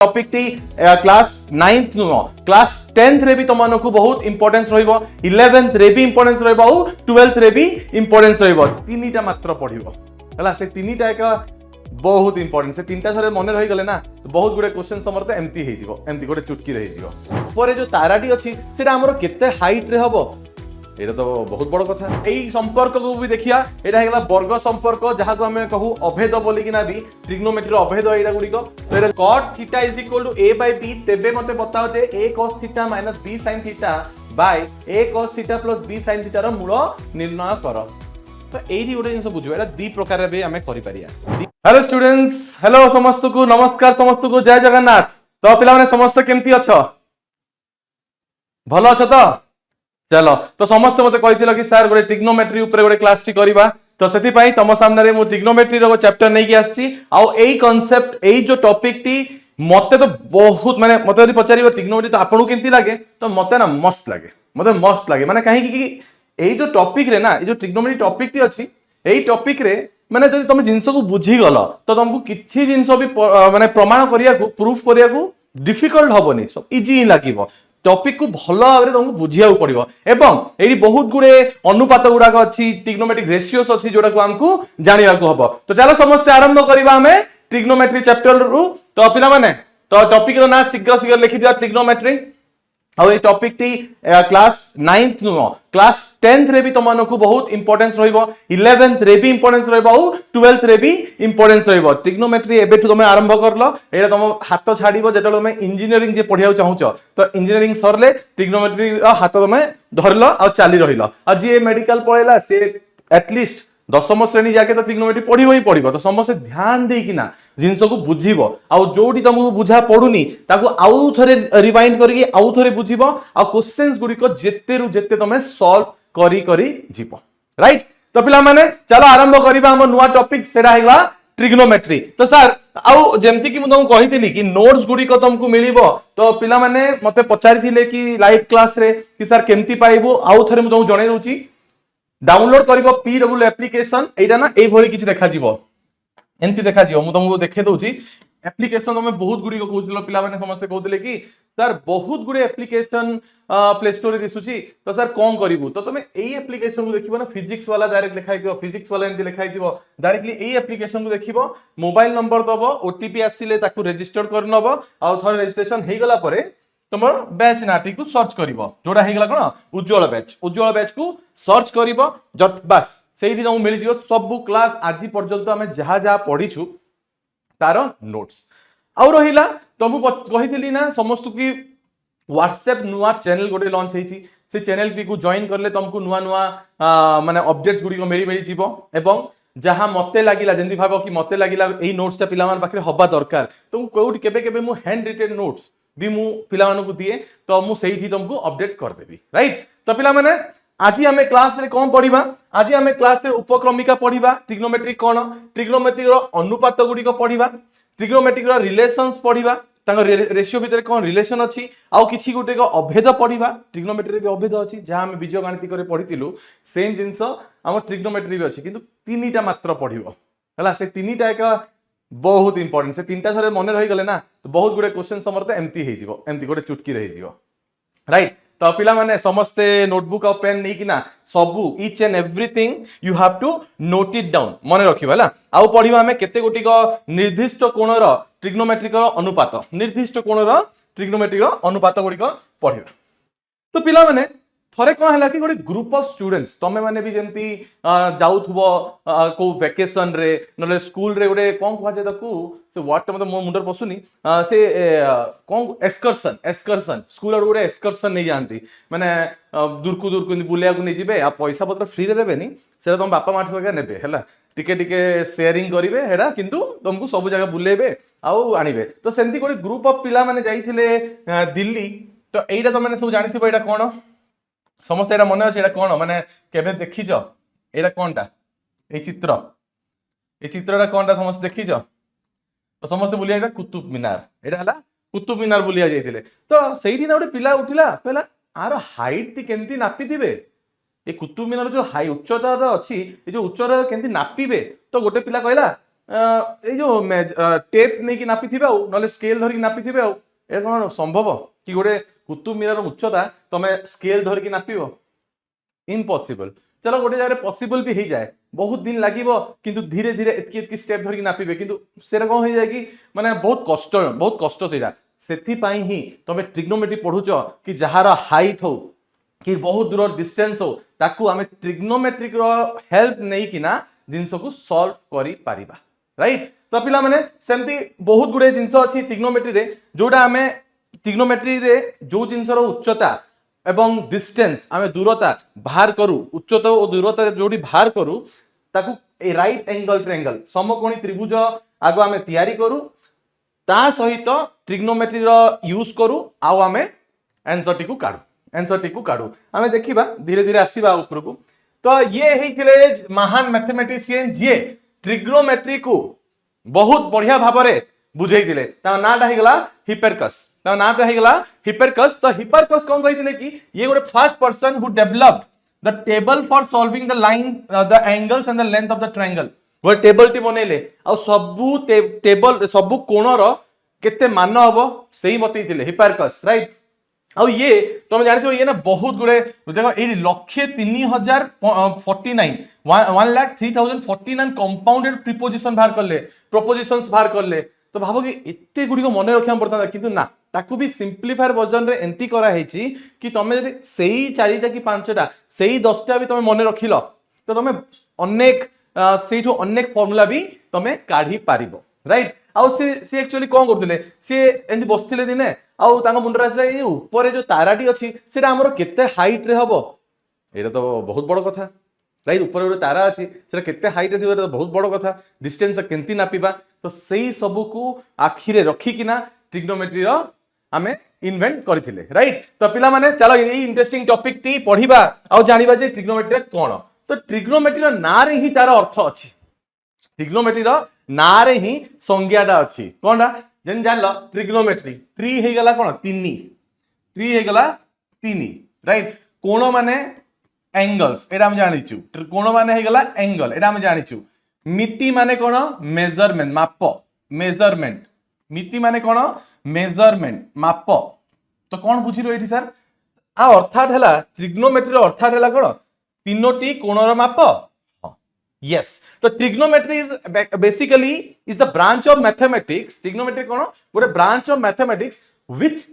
Topic T class 9th नुह class 10th रे भी तुमको बहुत इंपोर्टेंस रहिबो 11th रे भी इंपोर्टेंस रहिबो और 12th रे भी इंपोर्टेंस रहिबो तीनटा मात्र पढिबो हला से तीनटा एक बहुत इंपोर्टेंट से तीनटा थरे मन रही गले ना तो बहुत गुडे क्वेश्चन समर्थ एमती हे जिवो एमती गोटे चुटकी रही जिवो परे जो ताराटी अछि सेटा हमरो केते हाइट रे हबो एटा तो बहुत बड़ कथा एई संपर्क को भी देखिया एटा हेगला वर्ग संपर्क जहा को हमें कहू अभेद बोली कि ना भी ट्रिग्नोमेट्री अभेद एटा गुडी को तो एटा cot थीटा = a / b तेबे मते बताओ जे a cos theta - b sin theta by a cos theta + b sin theta रो मूल निर्णय कर तो एही गोटे जिंस बुझियो एटा दी प्रकार रे हमें करि परिया। हेलो स्टूडेंट्स हेलो समस्त को नमस्कार समस्त को जय जगन्नाथ तो पिला माने समस्त केमती अछो भलो अछो तो चलो तो समस्त मते कहिथिलो कि सर गोटे ट्रिग्नोमेट्री ऊपर गोटे क्लास टी करिबा तो सेति पई तम सामने रे मु ट्रिग्नोमेट्री रो चैप्टर नै कि आसी आ एई कांसेप्ट एई जो टॉपिक टी मते तो बहुत माने मते यदि पचारिबो ट्रिग्नोमेट्री तो आपनु केमती लागे तो मते ना मस्त लागे माने काहे कि एई जो टॉपिक रे ना ए जो ट्रिग्नोमेट्री टॉपिक टी अछि एई टॉपिक रे माने जदि तुम जिंस को बुझी गलो तो तुमको किछि जिंस भी माने प्रमाण करिया को प्रूफ करिया को डिफिकल्ट हबोनी सब इजी ही लागिवो टॉपिक को भलो भाबरे तुमको बुझिया पड़िबो एवं एही बहुत गुडे अनुपात गुडा अछि ट्रिग्नोमेट्रिक रेशियोस अछि जोडा को हमको जानिया को हबो तो चलो समस्त आरंभ करिबा हमें ट्रिग्नोमेट्री चैप्टर रु तो पिला माने तो टॉपिक रो ना शीघ्र लिखि दिया ट्रिग्नोमेट्री और ये टॉपिक टी क्लास 9th नुह क्लास 10th रे भी तुमको बहुत इंपोर्टेंस रहिबो 11th रे भी इंपोर्टेंस रहिबो और 12th रे भी इंपोर्टेंस रहिबो ट्रिग्नोमेट्री एबेठु तुम आरंभ करलो एटा तुम हाथ छाड़िबो जेतले तुम इंजीनियरिंग जे पढिया चाहूचो तो इंजीनियरिंग सरले ट्रिग्नोमेट्री हाथ तुम धरलो और चली रहिलो आ जे मेडिकल पळेला से एटलीस्ट दशम श्रेणी जाके तो ट्रिग्नोमेट्री पढ़िबो ही पढ़िबो तो समस्त ध्यान दे कि ना जिंस को बुझिबो आ जोडी तुमको बुझा पडुनी ताको आउ थरे रिवाइंड करके आउ थरे बुझिबो आ क्वेश्चंस गुडी को जेते रु जेते तमे सॉल्व करी जीवो राइट तो पिला माने चलो आरंभ करिबा हम नुवा टॉपिक सेडा हेगला ट्रिग्नोमेट्री तो सर आउ जेमति कि मु तुमको कहितली कि नोट्स गुडी को तुमको मिलिबो तो पिला माने मते पचारिथिले कि लाइव क्लास रे कि सर केमति पाइबो आउ थरे मु तुमको जणै दउची डाउनलोड करिवो पीडब्ल्यू एप्लीकेशन एटा ना एई भली किछि देखा जीवो एंती देखा जीवो मु तुमको देखे दउची एप्लीकेशन तमे बहुत गुडी को कहउतिलो पिला माने समस्त कहउतिले कि सर बहुत गुडी एप्लीकेशन प्ले स्टोर रे दिसुची तो सर कोन करिवु तो तमे एई एप्लीकेशन को देखिबो ना फिजिक्स वाला डायरेक्ट लिखाइ दियो फिजिक्स वाला एंती लिखाइ दियो डायरेक्टली एई एप्लीकेशन को देखिबो मोबाइल नंबर दबो ओटीपी आसीले ताकू रजिस्टर कर नबो आ थोर रजिस्ट्रेशन हे गला परे तुम बैच नाटी को सर्च करिवो जोडा हे गला कोन उज्जवल बैच को सर्च करिवो जट बस सेही तुमको मिल जिवो सब क्लास आज पर्यंत हमें जहा जहा पढिछु तार नोट्स और रहिला तुमको कहितली ना समस्त की व्हाट्सएप नुआ चैनल गोटे लॉन्च हेची से चैनल को जॉइन करले तुमको नुआ माने अपडेट्स गुडी को मिली जीवो एवं जहां मते लागिला जेंदी भाबो कि मते लागिला एई नोट्स ता पिला मान पाखरे हबा दरकार तुम कोउट केबे मु हैंड रिटेन नोट्स भी मु पिला मानन को दिए तो मु सेही तुमको अपडेट कर देबी राइट तो पिला माने आज हमें क्लास रे कोन पढिबा आज हमें क्लास रे उपक्रमिका पढिबा ट्रिग्नोमेट्री कोन ट्रिग्नोमेट्री रो अनुपात गुडी को पढिबा ट्रिग्नोमेट्री रो रिलेशंस पढिबा तांको रेशियो भितर कोन रिलेशन अछि आ किछि गुटे को अभेद पढिबा ट्रिग्नोमेट्री रे भी अभेद अछि जहां हम बीज गणित करे पढितिलु सेम जिंस हम ट्रिग्नोमेट्री भी अछि किंतु तीनटा मात्र पढिबो हला से तीनटा एक बहुत इंपोर्टेंट से तीनटा थरे मन रही गले ना तो बहुत गुडे क्वेश्चन समर्थ एमती हे जिवो एमती गोटे चुटकी रही जिवो राइट तो पिला माने समस्त नोटबुक और पेन नै कि ना सबु each and everything you have to note it down मन रखिबा हला आउ पढिबा हमें केते गोटी को निर्दिष्ट कोणर ट्रिग्नोमेट्रिक अनुपात निर्दिष्ट कोणर ट्रिग्नोमेट्रिक अनुपात गुडी को पढिबा तो पिला माने थरे कोन हला कि गोटे ग्रुप ऑफ स्टूडेंट्स तमे माने भी जेंती जाउथबो को वेकेशन रे नले स्कूल रे गोटे कोन कहै जे ताकू से व्हाट मतलब मो मुंडर पसुनी से कोन एक्सकर्शन स्कूल रे गोटे एक्सकर्शन नै जानती माने दूर को बुलिया को नै जिवे आ पैसा पत्र फ्री रे देबेनी से तुम बापा माठ के नेबे हला टिके शेयरिंग करिवे हेडा किंतु तुमको सब जगह बुलेबे आउ आनिबे तो सेंती गोटे ग्रुप ऑफ पिला माने जाइथिले दिल्ली तो एइटा तो माने सब जानिथिबो एटा कोन समस्त एटा मन अछि एटा कोन माने केबे देखिजो एटा कोनटा ए चित्रटा कोनटा समस्त देखिजो तो समस्त बुलिया जाय कुतुब मीनार एटा हला कुतुब मीनार बुलिया जायतिले तो सेही ना गोटे पिला उठिला कहला आरो हाइट ती केंती नापी दिबे ए कुतुब मीनार जो हाई उच्चता अछि ए जो उच्चता केंती नापीबे तो गोटे पिला कहला ए जो टेप नहीं कि नापी थिबे नले स्केल धरिक नापी थिबे ए कोन संभव कि गोटे कुतुब मीनार उच्चता तमे स्केल धरिक नापिबो इम्पॉसिबल। चलो गोटे जगह पॉसिबल भी हो जाए बहुत दिन लगे किंतु धीरे धीरे एतकी स्टेप धरिक नापिबे किंतु सेटा कौन हो जाए कि माने बहुत कष्ट सेटा सेथिपाई ही तमे ट्रिग्नोमेट्री पढुच कि जहार हाइट हो कि बहुत दूर डिस्टेंस हो ताकू आमे ट्रिग्नोमेट्रिक रो हेल्प नहीं किना जिनस को सॉल्व करि पारिबा राइट। तो पिला माने सेमती बहुत गुडे जिनस अछि ट्रिग्नोमेट्री रे जोडा आमे ट्रिग्नोमेट्री रे जो जिनस रो उच्चता एवं डिस्टेंस आमे दूरता बाहर करू उच्चता और दूरता जोडी बाहर करू ताकू ए राइट एंगल ट्रायंगल समकोणी त्रिभुज आगो आमे तयारी करू ता सहित ट्रिग्नोमेट्री रो यूज करू आ आमे आंसर टी को काढू आमे देखिबा धीरे धीरे आसीबा ऊपर को। तो ये हेतिले महान मैथमेटिशियन जे ट्रिग्नोमेट्री को बहुत बढ़िया भाबरे बुझेई दिले ता नाटा हेगला हिपेरकस ता नाटा हेगला हिपेरकस। तो हिपेरकस कोन कहिथिले कि ये गोटे first person who developed the table for solving the line the angles and the length of the triangle गोटे टेबल टी बनेले आ सबु टेबल सबु कोणर केते मान हबो सेही बतैथिले हिपेरकस राइट। आ ये तुम जानिथो ये ना बहुत गुडे देखो ए 1,03,049 1,03,049 कंपाउंडेड प्रीपोजिशन बाहर करले प्रोपोजिशंस बाहर करले। तो भाबो कि एते गुडी को मने रखिया पड़ता किंतु ना ताकू भी सिंपलीफायर वर्जन रे एंती करा हेची कि तमे जदि सेही 4टा कि 5टा सेही 10टा भी तमे मने रखिलो तो तमे अनेक सेठो अनेक फार्मूला भी तमे काढी पारिबो राइट। आउ से एक्चुअली कोन करथिले से एंती बसथिले दिने आउ तांगा मुंडरा आसला ए ऊपर जो ताराटी अछि सेटा हमर केते हाइट रे हबो एटा तो बहुत बड़ कथा राइट। ऊपर जो तारा अछि सेटा केते हाइट रे थिबा तो बहुत बड़ कथा डिस्टेंस केंती नापिबा तो सेही सब को आखि रे रखी किना ट्रिग्नोमेट्री रो आमे इन्वेंट करथिले राइट। तो पिला माने चलो ए इंटरेस्टिंग टॉपिक टी पढिबा आउ जानिबा जे ट्रिग्नोमेट्री कोन। तो ट्रिग्नोमेट्री रो ना रे ही तार अर्थ अछि ट्रिग्नोमेट्री रो ना रे ही संज्ञाटा अछि कोनडा जेन जानलो ट्रिग्नोमेट्री 3 हे गला कोन 3 हे गला 3 राइट। कोण माने एंगल्स एटा हम जानिचु कोण माने हे गला एंगल एटा हम जानिचु मिति माने कोन मेजरमेंट माप मेजरमेंट मिति माने कोन मेजरमेंट माप। तो कोन बुझिलो एठी सर आ अर्थात हला ट्रिग्नोमेट्री रो अर्थात हला कोन तीनोटी कोणर माप yes। तो trigonometry is basically is the branch of mathematics trigonometry कोन गोटे branch of mathematics which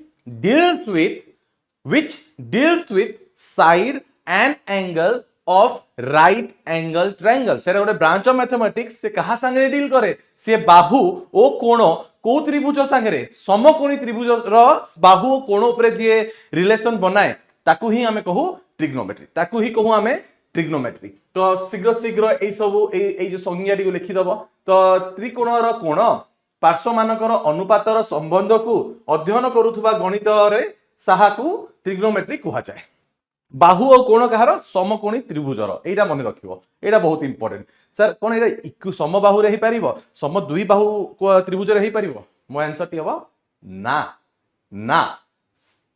deals with side and angle of right angle triangle सेटा गोटे branch of mathematics से कहा संगे डील करे से बाहु ओ कोण को त्रिभुज संगे समकोणी त्रिभुज रो बाहु ओ कोण ऊपर जे रिलेशन बनाए ताकू ही हमें कहू ट्रिग्नोमेट्री ताकू ही कहू हमें ट्रिग्नोमेट्री। तो शीघ्र शीघ्र ए सब ए जो संज्ञाटी को लिखिदब। तो त्रिकोणर कोण पार्श्व मानकर अनुपातर संबंध को अध्ययन करुथुबा गणित रे साहाकू ट्रिग्नोमेट्री कहा जाए। बाहु और कोण कहार समकोणी त्रिभुजर एटा मन रखिबो एटा बहुत इंपोर्टेंट सर कोन एटा समबाहु रे ही परिबो सम दुई बाहु त्रिभुज रे ही परिबो मो आंसर टी हबो ना ना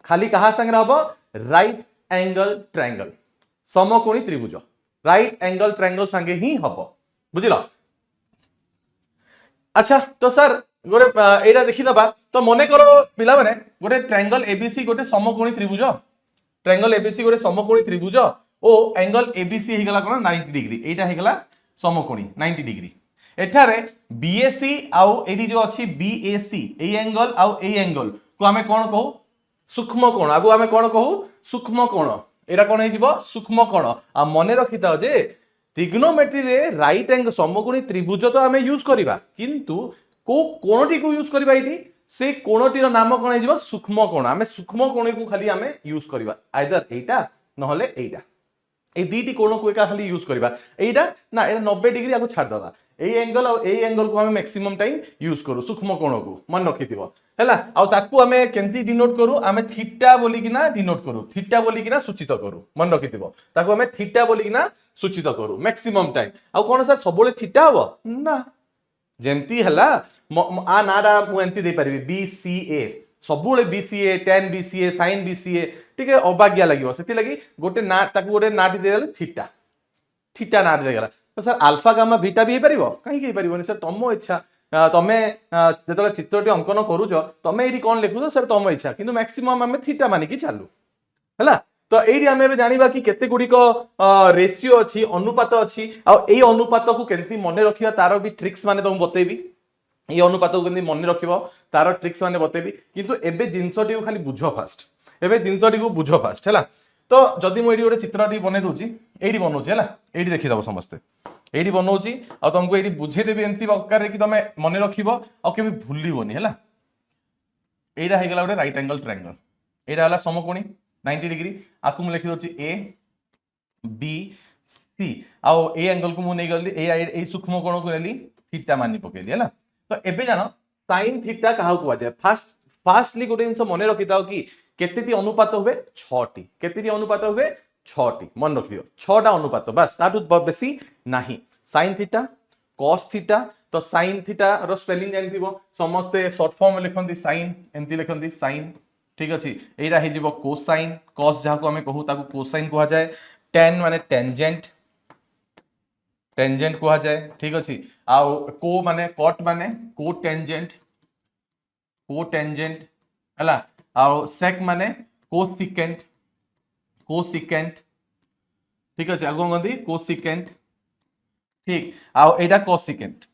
खाली कहा संगे हबो राइट एंगल ट्रायंगल समकोणी त्रिभुज राइट एंगल ट्रायंगल संगे ही हबो बुझिलो। अच्छा तो सर गोटे एटा देखि दबा तो मने करो पिला माने गोटे ट्रायंगल एबीसी गोटे समकोणी त्रिभुज ट्रायंगल एबीसी गोटे समकोणी त्रिभुज ओ एंगल एबीसी हे गला कोन 90 डिग्री एटा हे गला समकोणी 90 डिग्री एठारे बीएसी आउ एडी जो अछि बीएसी ए एंगल आउ ए एंगल को हमें कोन कहू सूक्ष्म कोण आगु हमें कोन कहू सूक्ष्म कोण एरा कोन हे जिवो सूक्ष्म कोण आ मने रखिता जे ट्रिग्नोमेट्री रे राइट एंगल समकोणी त्रिभुज तो हमें यूज करबा किंतु को कोणटी को यूज करबा एटी से कोणटी रो नाम कोन हे जिवो सूक्ष्म कोण हमें सूक्ष्म कोण को खाली हमें यूज करबा आइदर एटा नहले एटा ए दीटी कोण को एका खाली यूज करबा एटा ना एटा 90 डिग्री आको छाड़ दबा ए एंगल और ए एंगल को हमें मैक्सिमम टाइम यूज करू सूक्ष्म कोण को मन रखिथिबो हैला आ ताकू हमें केंती डिनोट करू हमें थीटा बोली किना डिनोट करू थीटा बोली किना सूचित करू मन रखिथिबो ताकू हमें थीटा बोली किना सूचित करू मैक्सिमम टाइम आ कोन सर सबले थीटा हबो ना जेंती हला आ नाडा मु एंती दे परबी बीसीए सबुले BCA tan BCA sin BCA ठीक है अबाग्या लागिवो सेति लागि गोटे ना ताकू गोटे नाटी देले थीटा थीटा नाटी देगला तो सर अल्फा गामा बीटा भी हेपारिबो कहीं हेपारिबोनी सर तुम इच्छा तमे जेतले चित्रटी अंकन करूछ तमे एठी कोन लिखुछ सर तुम इच्छा किंतु मैक्सिमम आमे थीटा मानिकी चालू हैला। तो एठी आमे एबे जानिबा कि केते गुडी को रेशियो अछि अनुपात अछि आ एई अनुपात को केंति मने रखिबा तारो भी ट्रिक्स माने तुम बतेबी ये अनुपात को केंति मने रखिबो तारो ट्रिक्स माने बतेबी किंतु एबे जिंसटी को खाली बुझो फास्ट एबे जिंसटी को बुझो फास्ट हैला। तो जदि मु एठी गोटे चित्रटी बने दोची एठी बनौची हैला एठी देखि दबो समस्त एठी बनौची आ तुमको एठी बुझे देबी एंती प्रकार कि तमे मने रखिबो आ केबे भूलिबोनी हैला। एटा हे गेला गोटे राइट एंगल ट्रायंगल एटा हला समकोणी 90 डिग्री आकु मु लिखि दोची A B C uh A angle को मु नै गली ए सूक्ष्म कोण को लेली थीटा मानि पकेली हैला। तो एबे जानो sin थीटा काहा को जाय फास्टली गोटे जिंस मने रखिताओ कि केतेटी अनुपात हुए 6टी केतेटी अनुपात हुए 6टी मन रखियो 6टा अनुपात बस ताटु बेसी नाही sin थीटा cos थीटा। तो sin थीटा रो स्पेलिंग जानथिबो समस्त शॉर्ट फॉर्म लिखंती sin एंती लिखंती sin ठीक अछि। एरा हे जिवो कोसाइन cos जहा को हमें कहू ताकू कोसाइन कहा जाए tan माने टेंजेंट टेंजेंट कहा जाए ठीक अछि। आ को माने cot माने को टेंजेंट हला आ sec माने कोसिकेंट ठीक अछि आगो गंदी कोसिकेंट ठीक आ एटा कोसेकेंट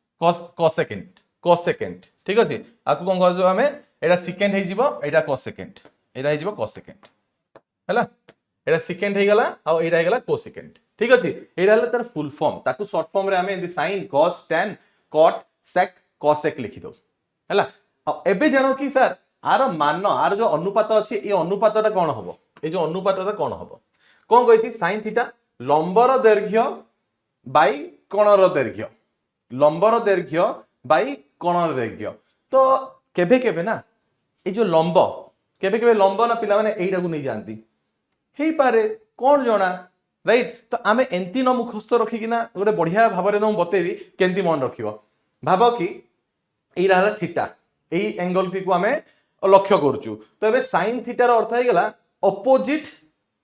ठीक अछि। आकु कोन करजो हमें एटा सेकेंड हे जिवो एटा कोसेकेंट एटा हे जिवो कोसेकेंट हला एटा सेकेंड हे गला आ एटा हे गला कोसेकेंट ठीक अछि। एटा हला तार फुल फॉर्म ताकू शॉर्ट फॉर्म रे हमें sin cos tan cot sec cosec लिखि दो हला। आ एबे जानो कि सर आर मान आर जो अनुपात अछि ए अनुपातटा कोन हबो ए जो अनुपातटा कोन हबो कोन कहिछि sin थीटा लंबर दैर्घ्य बाई कोणर दैर्घ्य लंबर दैर्घ्य बाई कोणर दैर्घ्य। तो केबे केबे ना ए जो लंब केबे केबे लंब ना पिला माने एइटा को नै जानती हेई पारे कोन जणा राइट। तो आमे एंती न मुखस्थ रखी किना गोटे बढ़िया भाबरे न बतेबी केंती मन रखिबो भाबो कि एइ रहला थीटा एइ एंगल को आमे लक्ष्य करचु। तो एबे sin थीटा रो अर्थ हे गेला अपोजिट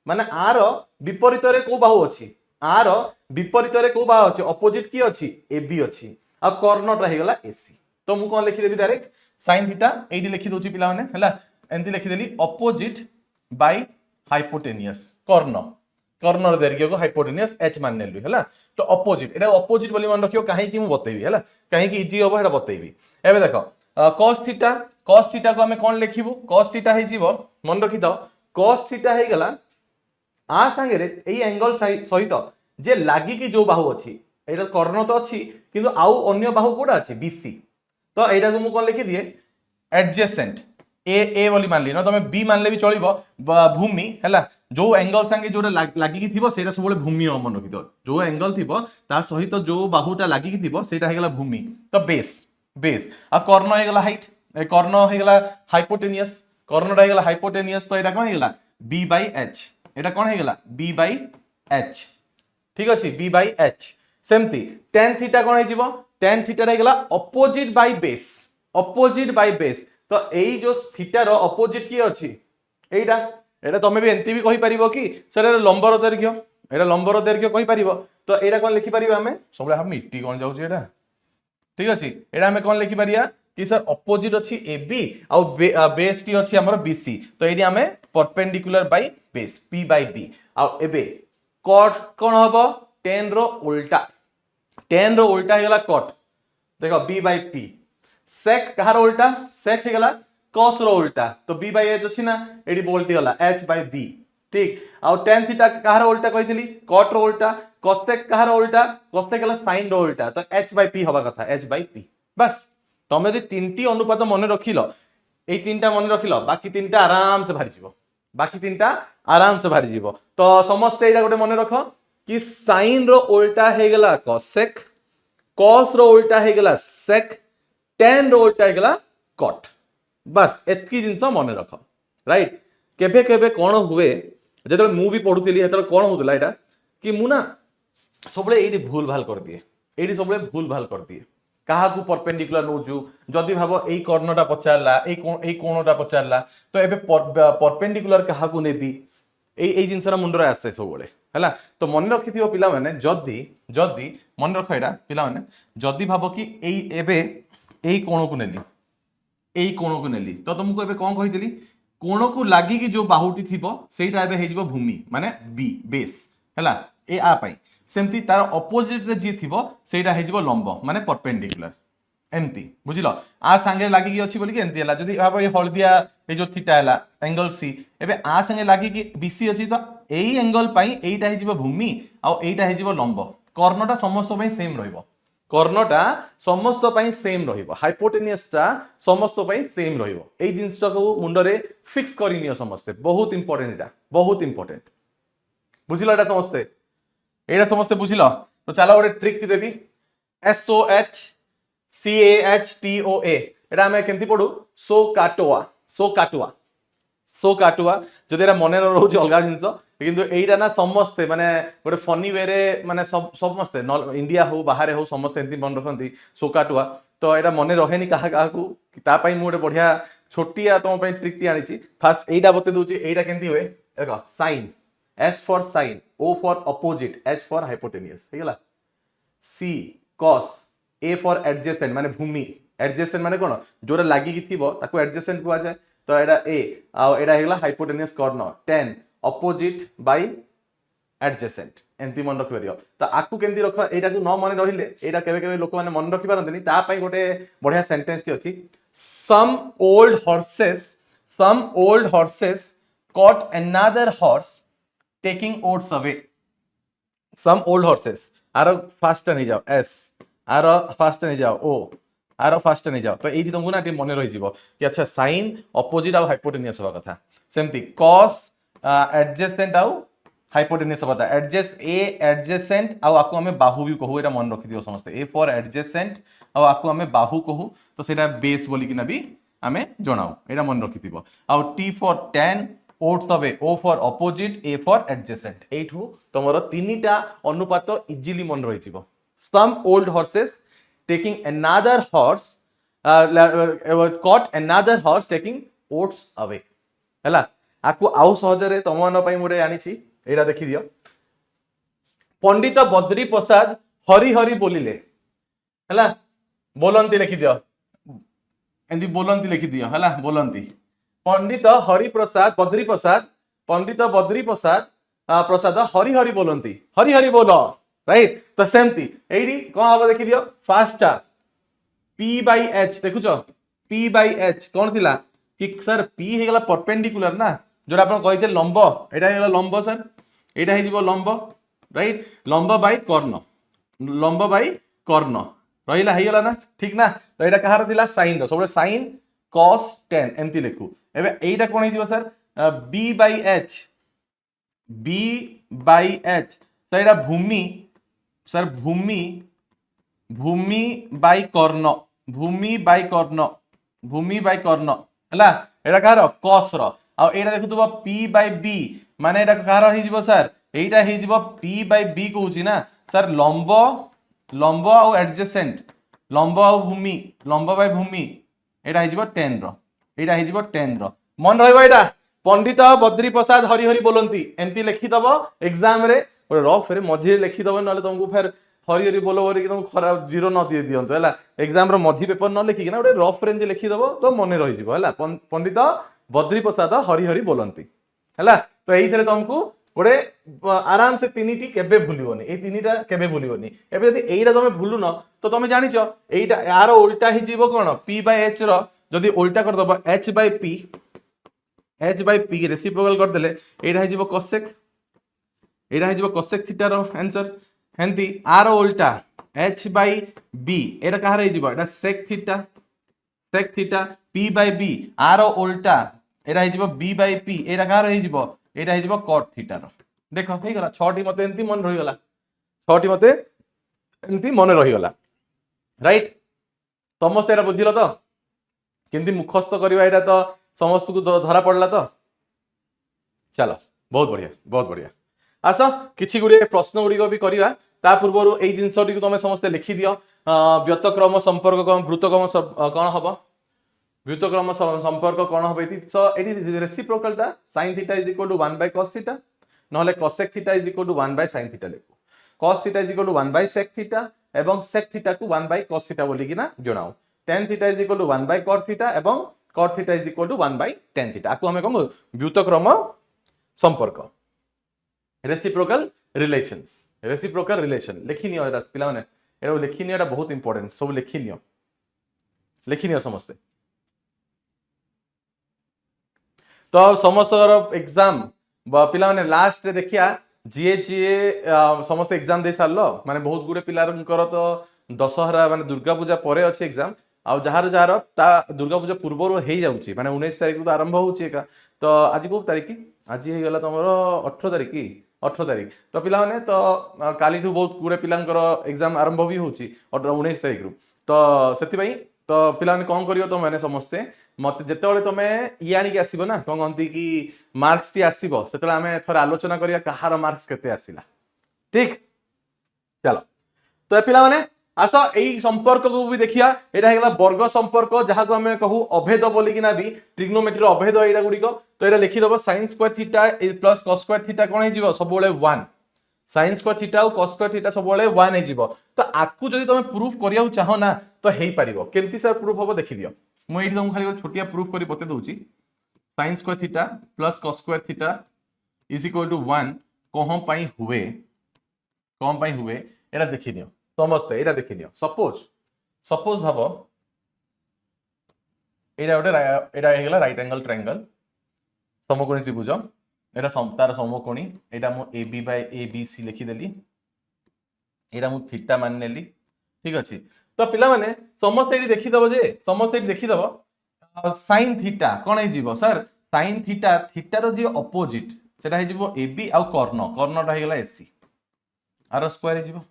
माने आर विपरीत रे को बाहु अछि आर विपरीत रे को बाहु अछि अपोजिट की अछि AB अछि आ कर्णटा हे गेला AC। तो मु कोन लिखि देबी डायरेक्ट sin थीटा एडी लिखि दोची पिला माने हला एंती लिखि देली अपोजिट बाय हाइपोटेनियस कर्णर दैर्घ्य को हाइपोटेनियस h मान नेलु हला। तो अपोजिट एटा अपोजिट बोली मन रखियो काहे कि मु बतेबी हला काहे कि इजी होबो एटा बतेबी। एबे देखो cos थीटा को हमें कोन लिखिबो cos थीटा हे जीवो मन रखि दो cos थीटा हे गेला आ संगे रे एई एंगल सहित जे लागी कि जो बाहु अछि एटा कर्ण तो अछि किंतु आउ अन्य बाहु कोडा अछि BC। तो एटा को मु कोन लिखि दिए एडजेसेंट ए बोली मान ली न तमे बी मान ले भी चलिबो भूमि हैला जो एंगल संगे जोटा लागि कि थिबो सेटा सबले भूमि मन रखि दो जो एंगल थिबो तार सहित जो बाहुटा लागि कि थिबो सेटा हे गेला भूमि। तो बेस आ कर्ण हे गेला हाइट ए कर्ण हे गेला हाइपोटेनियस कर्णटा हे गेला हाइपोटेनियस। तो एटा कोन हे गेला b बाय h एटा कोन हे गेला b बाय h ठीक अछि b बाय h। सेमती tan थीटा कोन हे जिवो tan थीटा हे गेला अपोजिट बाय बेस। तो एई जो थीटा रो अपोजिट की अछि एइटा एटा तमे भी एंती भी कहि परिबो कि सर लंबर दैर्घ्य कहि परिबो। तो एटा कोन लिखि परिबो हमें सबले हम इटी कोन जाउची एटा ठीक अछि एटा हमें कोन लिखि परिया कि सर अपोजिट अछि AB आ बेस टी अछि हमर BC। तो एडी हमें perpendicular by base P by B आ एबे cot कोन हबो tan रो उल्टा हे गेला cot देखो B बाय P sec कहार उल्टा sec हे गेला cos रो उल्टा। तो B बाय h अछि ना एडी बोलती होला h बाय B ठीक। आ tan थीटा कहार उल्टा कहितली cot रो उल्टा cosec कहार उल्टा cosec गेला sin रो उल्टा। तो h बाय P हवा कथा h बाय P बस। तमे यदि तीनटी अनुपात मने रखिलो एई तीनटा मने रखिलो बाकी तीनटा आराम से भारी जीवो। तो समस्त एटा गोटे मने रखो कि sin रो उल्टा हे गेला cosec cos रो उल्टा हे गेला sec tan रो उल्टा हे गेला cot बस एतकी जिंस मने रख राइट। केबे केबे कोन हुए जेतले मु भी पढुतली हेतले कोन होतला एटा कि मु ना सबले एडी भूल भाल कर दिए कहा को परपेंडिकुलर नोजु जदि भाबो एई कर्णटा पचारला एई कोणटा पचारला तो एबे परपेंडिकुलर कहा को नेबी এই জিনিসটা মুন্ডরে আসে সবুলে হলা। তো মনে রখিথিব পিলা মানে যদি যদি মনে রখ এটা পিলা মানে যদি ভাব কি এই এবে এই কোণকু নেলি এই কোণকু নেলি তো তুমକୁ ଏବେ କଣ କହିଥିଲି କୋଣକୁ ଲାଗିକି ଯୋଉ ବାହୁଟି ଥିବ ସେଇଟା ଏବେ ହେଇଯିବ ଭୂମି ମାନେ ବି ବେସ୍ ହେଲା ଏ ଆ ପାଇଁ। ସେମିତି ତାର ଅପୋଜିଟ ରେ ଯିଏ ଥିବ ସେଇଟା ହେଇଯିବ ଲମ୍ବ ମାନେ ପରପେଣ୍ଡିକୁଲାର ଏମିତି ବୁଝିଲ। ଆ ସାଙ୍ଗରେ ଲାଗିକି ଅଛି ବୋଲିକି ଏମିତି ହେଲା। ଯଦି ଭାବ ଏ ହଳଦିଆ ଏ ଯୋଉ থিটা ହେଲା ଏଙ୍ଗଲ ସି ଏବେ ଆ ସାଙ୍ଗେ ଲାଗିକି ବିସି ଅଛି ତ ଏଇ ଏଙ୍ଗଲ ପାଇଁ ଏଇଟା ହେଇଯିବ ଭୂମି ଆଉ ଏଇଟା ହେଇଯିବ ଲମ୍ବ। କର୍ଣ୍ଣଟା ସମସ୍ତ ପାଇଁ ସେମ୍ ରହିବ। কর্ণটা সমস্ত পাই সেম রহিব হাইপোটেনিয়াসটা সমস্ত পাই সেম রহিব। এই জিনিসটাকে মুন্ডরে ফিক্স করি নিও সমস্তে বহুত ইম্পর্টেন্ট এটা বহুত ইম্পর্টেন্ট বুঝিল এটা সমস্তে এইটা সমস্তে বুঝিল। তো চালো গোটে ট্রিক টি দেবি SOH CAHTOA এটা আমি কেমতি পড়ু সো কাটোয়া সো কাটোয়া সো কাটুয়া যদি এটা মনে ন রହୁଛି ଅଲଗା ଜିନିଷ କିନ୍ତୁ ଏଇଟା ନା ସମସ୍ତେ ମାନେ ଗୋଟେ ଫନି ୱେରେ ମାନେ ସମସ୍ତେ ଇଣ୍ଡିଆ ହଉ ବାହାରେ ହଉ ସମସ୍ତେ ଏମିତି ମନେ ରଖନ୍ତି ସୋ କାଟୁଆ। ତ ଏଇଟା ମନେ ରହେନି କାହା କାହାକୁ ତା ପାଇଁ ମୁଁ ଗୋଟେ ବଢିଆ ଛୋଟିଆ ତମ ପାଇଁ ଟ୍ରିକ୍ ଟି ଆଣିଛି। ଫାଷ୍ଟ ଏଇଟା ବତେଇ ଦଉଛି ଏଇଟା କେମିତି ହୁଏ ଦେଖ ସାଇନ୍ S ଫର ସାଇନ୍ O ଫର ଅପୋଜିଟ H ଫର ହାଇପୋଟେନିୟସ୍ ହେଇଗଲା। C cos A for adjacent ମାନେ ଭୂମି adjacent ମାନେ କଣ ଯୋଉଟା ଲାଗିକି ଥିବ ତାକୁ adjacent କୁହାଯାଏ। तो एटा ए आ एटा हेगला हाइपोटेनियस कॉर्नर 10 अपोजिट बाय एडजेसेंट एंती मन रखि परियो। तो आकु केंती रख एटा को न मन रहिले एटा केबे केबे लोक माने मन रखि पारंतनी ता पई गोटे बढ़िया सेंटेंस टी अछि some old horses caught another horse taking oats away। Some old horses आरो फास्ट नहीं जाओ S आरो फास्ट नहीं जाओ O आरो फास्ट नहीं जाओ। तो ये तुमको ना मन रही कि अच्छा साइन अपोजिट आउ हाइपोटेनियस हवा कथा सेमती कॉस एडजेसेंट आउ हाइपोटेनियस हवा था एडजेस ए एडजेसेंट आउ आकु हमें बाहु भी कहू एटा मन रखि दियो समस्त ए फॉर एडजेसेंट आउ आकु हमें बाहु कहू तो सेटा बेस बोली कि ना भी हमें जणाऊ एटा मन रखि दिबो। आउ T फॉर 10 ओट्स तबे O for opposite A for adjacent एठू तमरो तीनटा अनुपात इजीली मन रही जिवो। Some old horses taking another horse caught another horse taking oats away हैला। आकु आउ सहजरे तमन पई मुरे आनिछि एटा देखि दियो पंडित बद्री प्रसाद हरि हरि बोलिले हैला बोलंती लिखि दियो एंदी बोलंती लिखि दियो हैला बोलंती पंडित हरि प्रसाद बद्री प्रसाद पंडित बद्री प्रसाद प्रसाद हरि हरि बोलंती हरि हरि बोलो राइट। तो सेमती एडी कौन हम देखि दियो fast P by H देखुछ P by H कौन थिला कि सर P हे गला परपेंडिकुलर ना जोटा आपण कहिते लंब एटा हे गला लंब सर एटा हे जिवो लंब राइट लंब बाय कर्ण रहिला हे गला ना ठीक ना। तो एटा कहार थिला साइन रो सबले साइन cos 10 एंती लिखु एबे एटा कोन हे जिवो सर B by H तो एटा भूमि सर भूमि बाय कर्ण हैला एटा कहार cos row uh Etah देखुतबो P by B माने एटा कहार हे जिवो सर एटा हे जिवो P by B कहूची ना सर लंब आ एडजेसेंट लंब आ भूमि लंब बाय भूमि एटा हे जिवो 10 रो एटा हे जिवो 10 रो मन रहइबो एटा पंडित बद्री प्रसाद हरि हरि बोलंती एंती लिखि दबो एग्जाम रे रफ रे मझी लिखि दबो नले तुमको फिर हरि हरि बोलो बोली तुमको खराब जीरो न दिए दियंतो हैला एग्जाम रो मझी पेपर न लिखि ना गोटे रफ रेंज लिखि दबो तो मने रहि जिवो हैला पंडित बद्री प्रसाद हरि हरि बोलंती हैला। तो एइथरे तुमको गोटे आराम से तीनिटी केबे भूलिबोनी ए तीनिटा केबे भूलिबोनी एबे यदि एइरा तमे भूलु न तो तमे जानिचो एइटा यार उल्टा हि जीवो कोन P by H रो जदि उल्टा कर दबो H by P रेसिप्रोकल कर देले एइटा हि जीवो कोसेक थीटा रो आंसर हेंती आर उल्टा H by B एटा कहार हे जिवो एटा sec theta P by B आर उल्टा एटा हे जिवो B by P एटा कहार हे जिवो एटा हे जिवो cot थीटा रो देखो हे गला 6 टी मते एंती मन रहि गला 6 टी मते एंती मन रहि गला राइट। समस्त एटा बुझिलो तो केंती मुखस्त करबा एटा तो समस्त को धरा पड़ला तो चलो बहुत बढ़िया आस किछि गुडी प्रश्न गुडी को भी करिवा ता पूर्वरु एई जिंसटी को तमे समस्त लिखि दियो व्यतक्रम संपर्क क्रम भूतक्रम कौन हबो व्युतक्रम संपर्क कौन हम ये सो ये रेसिप्रोकलटा sin theta is equal to 1 by cos theta नहले cosec theta is equal to 1 by sin theta लिखो cos theta is equal to 1 by sec theta एवं sec थीटा को 1 बाय cos थीटा बोली कि ना जणाओ tan theta is equal to 1 by cot theta एवं cot theta is equal to 1 by tan theta आको हमें कहू व्युतक्रम संपर्क रेसिप्रोकल रिलेशन लिखि नियो एटा पिला माने एटा लिखि नियो एटा बहुत इंपोर्टेंट सब लिखि नियो समस्ते तो समस्त एग्जाम पिला माने लास्ट रे देखिया जीए समस्त एग्जाम दे सारलो माने बहुत गुडे पिलारंकर तो दशहरा माने दुर्गा पूजा परे अछि एग्जाम आ जहार ता दुर्गा पूजा पूर्व हे जाउची माने 19 तारिख तो आरंभ होउची का तो आज को तारीख आज हे गला तमरो 18 तारीख तो पिला माने तो काली ठु बहुत गुडे पिलांकर एग्जाम आरंभ भी होउची 19 तारीख रु तो सेति भाई तो पिला माने कोन करियो तो माने समस्ते मत जेतेबेले तमे इ आनी के आसीबो ना कोन गंती कि मार्क्स टी आसीबो सेतेबेले हमें थोड़ा आलोचना करिया कहार मार्क्स केते आसीला ठीक चलो तो पिला माने आस एई संपर्क को भी देखिया एटा हेगला वर्ग संपर्क जहा को हमें कहू अभेद बोली कि ना भी ट्रिग्नोमेट्री अभेद एटा गुडी को तो एटा लिखि दबो sin square theta plus cos square theta कोन हे जिवो सब बेले 1 sin स्क्वायर थीटा और cos स्क्वायर थीटा सब बेले 1 हे जिवो तो आकु जदी तमे प्रूफ करिया चाहो ना तो हेई परिबो केमती सर प्रूफ होबो देखि दियो मु एठी तुम खाली छोटिया प्रूफ करी बते दउची sin square theta plus cos square theta is equal to 1 कोहम पई हुए एटा देखि दियो समस्त एटा देखि दियो सपोज भाबो एटा गोटे एटा हेगला राइट एंगल ट्रायंगल समकोणी त्रिभुज एटा तार समकोणी एटा मु AB बाय ABC लिखि देली एटा मु थीटा मान नेली ठीक अछि तो पिला माने समस्त एठी देखि दबो जे समस्त एठी देखि दबो sin थीटा कोन हे जीवो sir sin theta theta rho जे अपोजिट सेटा हे जीवो AB आ कर्णटा हे गेला AC आर स्क्वायर हे जीवो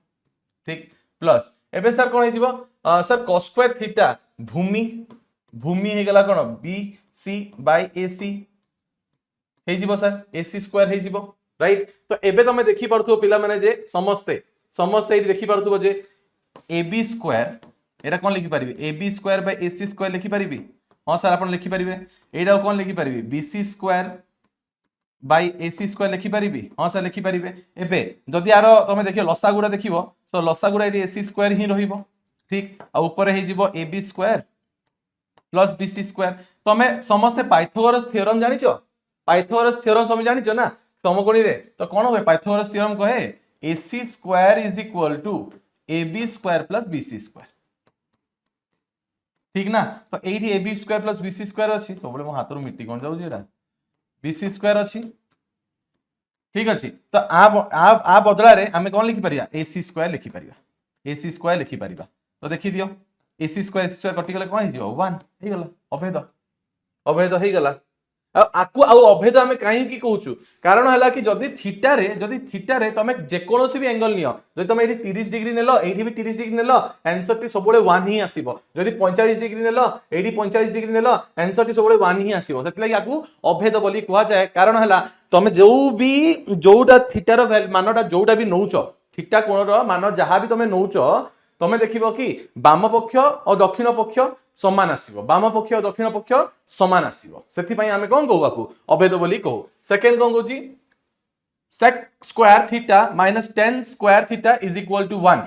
ठीक प्लस एबे सर कोन हे जीवो सर cos स्क्वायर थीटा भूमि हे गेला कोन BC बाय AC हे जीवो सर AC स्क्वायर हे जीवो राइट तो एबे तमे देखि परथु पिला माने जे समस्त एठी देखि परथु जे AB स्क्वायर एटा कोन लिखि परिबे AB square by AC square लिखि परिबे हां सर आपण लिखि परिबे एटा कोन लिखि परिबे BC square by AC square लिखि परिबे हां सर लिखि परिबे एबे जदि आरो तमे देखियो लसा गुडा देखिबो तो लसा गुडा एटी AC स्क्वायर ही रहिबो ठीक आ ऊपर हे जीवो AB square plus BC square तमे समस्त पाइथागोरस थ्योरम जानिचो पाइथागोरस थ्योरम सब जानिचो ना समकोणी रे तो कोन होय पाइथागोरस थ्योरम कहे AC square is equal to AB square plus BC square ठीक ना तो एठी AB square plus BC square अछि सबले मो हाथ रो मिट्टी कोन जाउ जेडा BC स्क्वायर अछि ठीक अछि तो आ बदला रे हमें कोन लिखि परिया AC स्क्वायर लिखि परिया AC स्क्वायर लिखि परिबा तो देखि दियो AC स्क्वायर कटि गेले कोन हिजो 1 हे गेला अभेद हे गेला आकु आउ अभेद हमें काहे की कहूछु कारण हला कि जदी थीटा रे तमे जे कोनोसी भी एंगल नियो जदी तमे एठी 30 डिग्री नेलो एठी भी 30 डिग्री नेलो आंसर टी सबले 1 ही आसीबो जदी 45 डिग्री नेलो एठी 45 डिग्री नेलो आंसर टी सबले 1 ही आसीबो सेतला कि आकु अभेद बोली कहवा जाय कारण हला तमे जोटा थीटा रो मानटा जोटा भी नउचो थीटा कोण रो मान जहां भी तमे नउचो तमे देखिबो कि वाम पक्ष और दक्षिण पक्ष समान आसीबो वाम पक्ष और दक्षिण पक्ष समान आसीबो सेति पई हमें कोन कहू आकु अभेद बोली कहू सेकंड कोन कहूची sec square theta minus tan square theta is equal to 1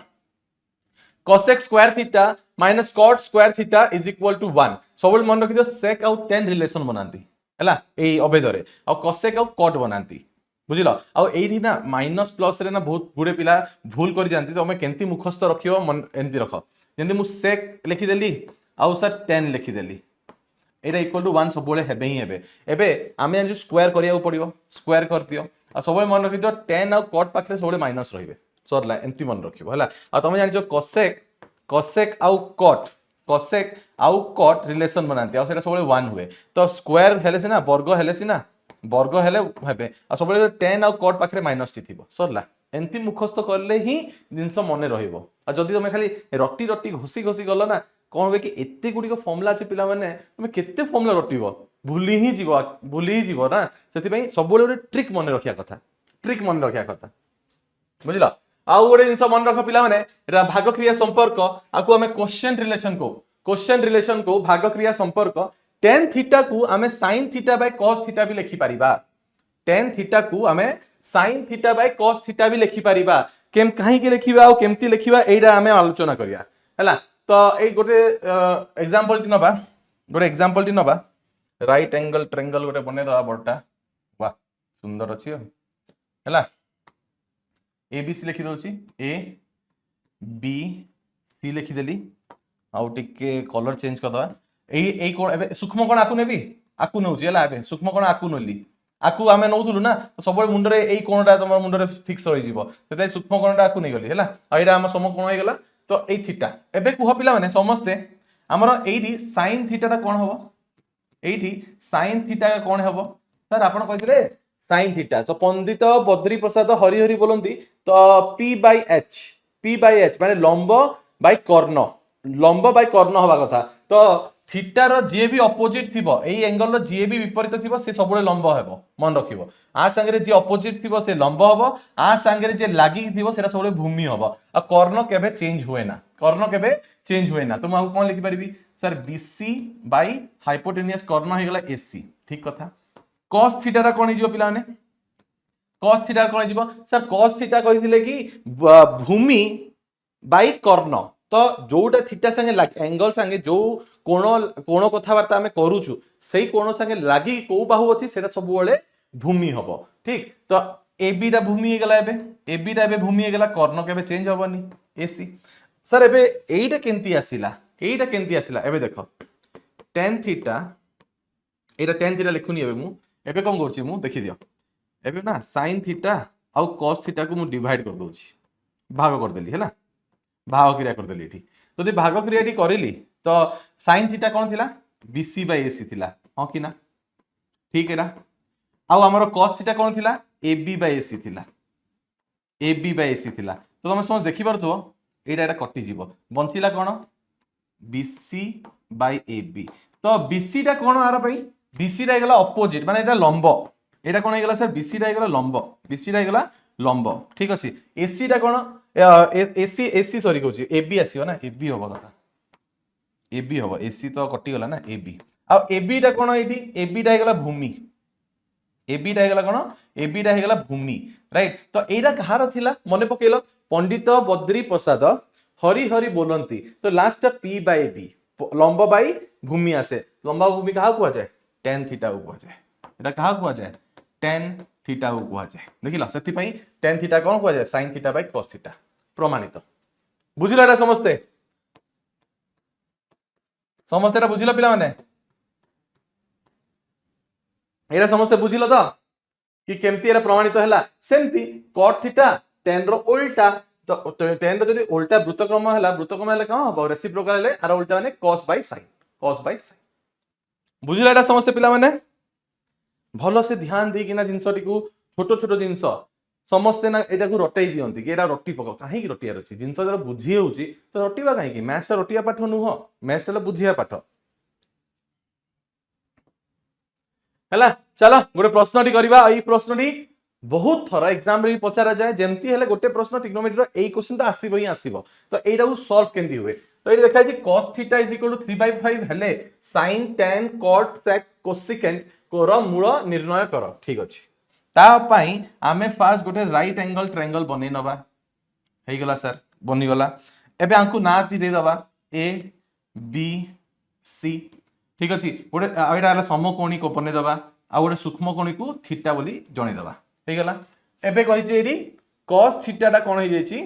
cosec square theta minus cot square theta is equal to 1 सबल मन रखि दियो sec और tan रिलेशन बनांती हला एई अभेद रे और cosec और cot बनांती बुझिलो आ एठी ना माइनस प्लस रे ना बहुत गुडे पिला भूल कर जानती तो हमें केंती मुखस्थ रखियो मन एंती रख जेंती मु sec लिखि देली आ सर tan लिखि देली एटा इक्वल टू 1 सब बेले हेबे ही हेबे एबे आमे जो स्क्वायर करिया पड़ियो स्क्वायर कर दियो आ सब मन रखि दियो tan आ cot पाखरे सब माइनस रहिबे सरला एंती मन रखिबो हला आ तुम जानि जो cosec आउ cot रिलेशन बनाती आ सेटा सब 1 हुए तो स्क्वायर हेले से ना वर्ग हेले हेबे आ सब tan आ cot पाखरे माइनस टी थिबो सरला एंती मुखस्थ करले ही जिंस मने रहिबो आ जदी तुम खाली रट्टी घोसी गलो ना कोन होबे कि एत्ते गुडी को फॉर्मूला अछि पिला माने तुम केत्ते फॉर्मूला रटिबो भूली ही जीवो ना सेति पई सब गोटे ट्रिक मन रखिया कथा बुझिला आउ गोटे जिंस मन रख पिला माने एटा भाग क्रिया संपर्क आकु हमें क्वेश्चन रिलेशन को क्वेश्चन रिलेशन को भाग क्रिया संपर्क tan थीटा को आमे sin theta bye cos theta भी लिखि परिबा tan थीटा को आमे sin theta bye cos theta भी लिखि परिबा केम काहे के लिखिबा और केमती लिखिबा एटा आमे आलोचना करिया हला तो ए गोटे एग्जांपल टी नबा गोटे एग्जांपल टी नबा राइट एंगल ट्रायंगल गोटे बने दवा बड़टा वाह सुंदर अछि हला ABC लिखि दोची A B C लिखि देली आउ टिके कलर चेंज कर दवा एई कोन एबे सूक्ष्म कोण आकु नेबी आकु नउची हला एबे सूक्ष्म कोण आकु नली आकु आमे नउथुलु ना तो सबले मुंडरे एई कोणटा तमर मुंडरे फिक्स होई जिवो सेते सूक्ष्म कोणटा आकु नै गली हला आ एडा हम सम कोण होई गेला तो एई थीटा एबे कुह पिला माने समस्ते हमर एइठी sin थीटा ता कोन हबो एइठी sin थीटा का कोन हबो सर आपण कहितले sin थीटा तो पंडित बद्री प्रसाद हरि हरि बोलंती तो p by h माने लंब बाय कर्ण लंब बाय कर्ण हवा कथा तो थीटा रो जे भी अपोजिट थिबो एई एंगल रो जे भी विपरीत थिबो से सबले लंब हेबो मन रखिबो आ संगे जे अपोजिट थिबो से लंब हबो आ संगे जे लागि थिबो सेटा सबले भूमि हबो आ कर्ण केबे चेंज हुए ना कर्ण केबे चेंज हुए ना तो म कोन लिखि परबी सर BC बाय हाइपोटेनियस कर्ण हे गेला AC ठीक कथा cos थीटा रा कोन हिजो पिला माने cos थीटा कोन हिजो सर cos थीटा कहिथिले कि भूमि बाय कर्ण तो जोटा थीटा संगे एंगल संगे जो कोण कथबार्ता आमे करूछु सेही कोण संगे लागि को बाहु अछि सेटा सब बेले भूमि हबो ठीक तो AB टा भूमि हे गेला AB टा एबे भूमि हे गेला कर्ण केबे चेंज हबनी AC सर एबे एइटा केंती आसिला एबे देखो tan थीटा एटा tan थीटा लिखुनी एबे मु एबे कोन करछि मु देखि दियो एबे ना sin थीटा आउ cos थीटा को मु डिवाइड कर दोछि भाग कर देली हैला भाग क्रिया कर देली एठी तो दे भाग क्रिया टी करिली तो sin थीटा कोन थिला BC बाय AC थिला हां कि ना ठीक है ना आउ हमर cos थीटा कोन थिला AB बाय AC थिला AB बाय AC थिला तो तुम समझ देखि परथो एटा कटि जीवो बंथिला कोन BC बाय AB तो BC टा कोन आर पई BC टा गेला अपोजिट माने एटा लंब एटा कोन गेला सर BC टा गेला लंब BC टा गेला लंब ठीक अछि AC टा कोन AC सॉरी कहूची AB आसीयो ना AB होबो कथा AB होबो AC तो कटि गला ना AB आ AB टा कोन एठी AB टा गेला भूमि AB टा गेला कोन AB टा गेला भूमि राइट तो एटा कहार थिला मने पकेलो पंडित बद्री प्रसाद हरि हरि बोलंती तो लास्ट P by B लंब बाय भूमि आसे लंब भूमि कहा कुआ जाय tan थीटा को कुआ जाय एटा कहा कुआ जाय tan थीटा को कुआ जाय देखिला सेति पई tan थीटा कोन कुआ जाय sin theta bye cos theta प्रमाणित बुझिला एटा समस्ते एटा बुझिला पिला माने एटा समस्ते बुझिलो तो कि केमती एटा प्रमाणित हैला सेमती cot थीटा tan रो उल्टा तो tan रो जदी उल्टा वृत्तक्रम हैला का हो रेसिप्रोकल हैले आर उल्टा माने cos बाय sin बुझिला एटा समस्ते पिला माने भलो से ध्यान दे किना जिंसटी को छोटो छोटो जिंस समस्ते ना एटा को रटाई दियंती कि एटा रट्टी पक काहे कि रटियार अछि जिंस जरा बुझी होउची तो रटिबा काहे कि मैथ्स रटिया पाठ नुह मैथ्स ला बुझिया पाठ हैला चलो गोटे प्रश्नटी करबा एई प्रश्नटी बहुत थरा एग्जाम रे पचारा जाय जेमती हेले गोटे प्रश्न ट्रिग्नोमेट्री रो एई क्वेश्चन तो आसीबो ही आसीबो तो एटा को सॉल्व केंदी हुए तो ये देखा जी cos theta is equal to 3/5 हेले sin tan cot sec cosecant को मूल निर्णय कर ठीक अछि ता पई आमे फास्ट गोटे राइट एंगल ट्रायंगल बनै नबा हेई गला सर बनि गला एबे आंकु ना ती दे दबा A B C ठीक अछि गोटे एटा हला समकोणी को बनै दबा आ गोटे सूक्ष्मकोणी को थीटा बोली जणे दबा हेई गला एबे कहि जे एडी cos थीटा टा कोन हे जेची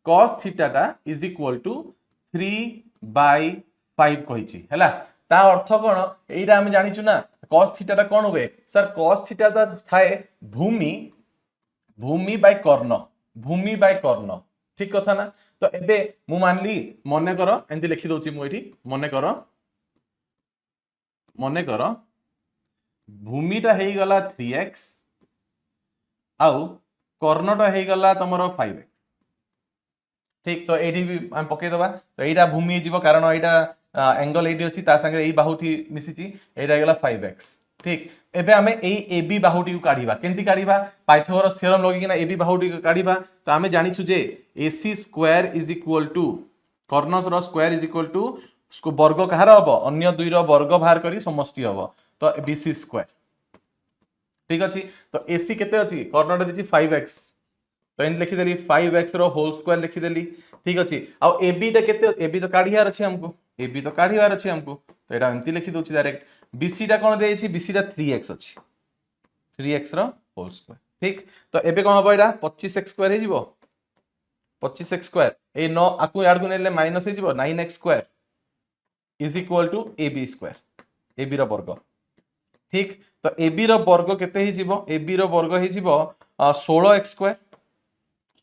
cos थीटा टा इज इक्वल टू 3/5 कहिची हैला ता अर्थ कोन एइरा हम जानिचु ना cos थीटा टा कोन होबे सर cos थीटा ता थाए भूमि बाय कर्ण ठीक कथा ना तो एबे मु मानली मने करो एंती लिखि दोची मु एठी मने करो भूमिटा हेई गला 3x आउ कर्णटा हेई गला तमरो 5x ठीक तो एठी भी हम पके दबा तो एटा भूमि जीवो कारण एटा एंगल एठी अछि ता संगे एई बाहुटी मिसिची एटा गेला 5x ठीक एबे हमें एई AB बाहुटी को काढीबा केंती काढीबा पाइथागोरस थ्योरम लगी किना AB बाहुटी को काढीबा तो हमें जानिछु जे AC square is equal to कर्णस रो स्क्वायर इज इक्वल टू उसको वर्ग कहार हम अन्य दुई वर्ग बाहर करी समष्टि हम तो बीसी स्क्वायर ठीक अच्छे तो एसी केते अच्छी कर्णटा दीजिए 5x तो एम लिखिदेली 5x होल स्क्वायर लिखिदेली ठीक अच्छे आउ एबी केते एबी तो काढ़ियार अच्छे हमको एबी तो काढ़ियार अच्छे हमको तो यहाँ एमती लिखि दूची डायरेक्ट बीसीटा कौन देछि बीसीटा 3x अच्छी 3x होल स्क्वायर ठीक तो एबे कौन हम यहाँ 25x स्क्वायर हो 25x स्क्वायर ए 9 आकु याड को नेले माइनस हो 9x square is equal to AB square AB वर्ग ठीक तो एबी वर्ग केते हो एबी वर्ग हो 16x स्क्वायर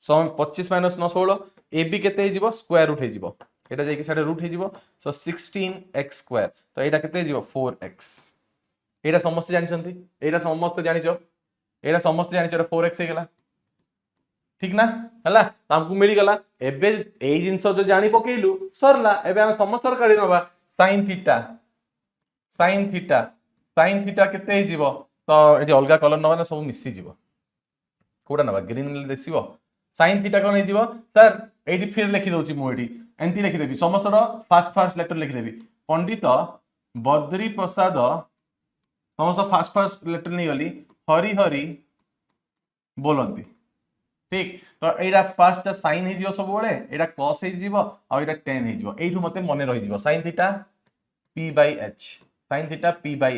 25 माइनस 9 16 एबी केते हो स्क्वायर रूट हो एटा जाई कि साडे रूट हो सो 16x स्क्वायर तो एटा केते हो 4x एटा समस्त जानिछंती एटा समस्त जानिछो एटा समस्त जानिछो 4x हेगला ठीक ना हला हमकु मिली गला एबे एई जिंस जो जानि पकेइलु सरला एबे हम समस्त काढी नबा sin थीटा केते हे जीवो तो एटी अलगा कलर नबा ना सब मिसी जीवो कोडा नबा ग्रीन देसिबो sin थीटा कोन हे जीवो सर एटी फिर लिखि दोची मु एटी एंती लिखि देबी समस्त फास्ट लेटर लिखि देबी पंडित बद्री प्रसाद समस्त फास्ट लेटर नहीं गली हरि हरि बोलंती ठीक तो एटा फास्ट साइन हे जिवो सब बळे एटा cos हे जिवो आ एटा tan हे जिवो एठु मते मने रहि जिवो sin theta p by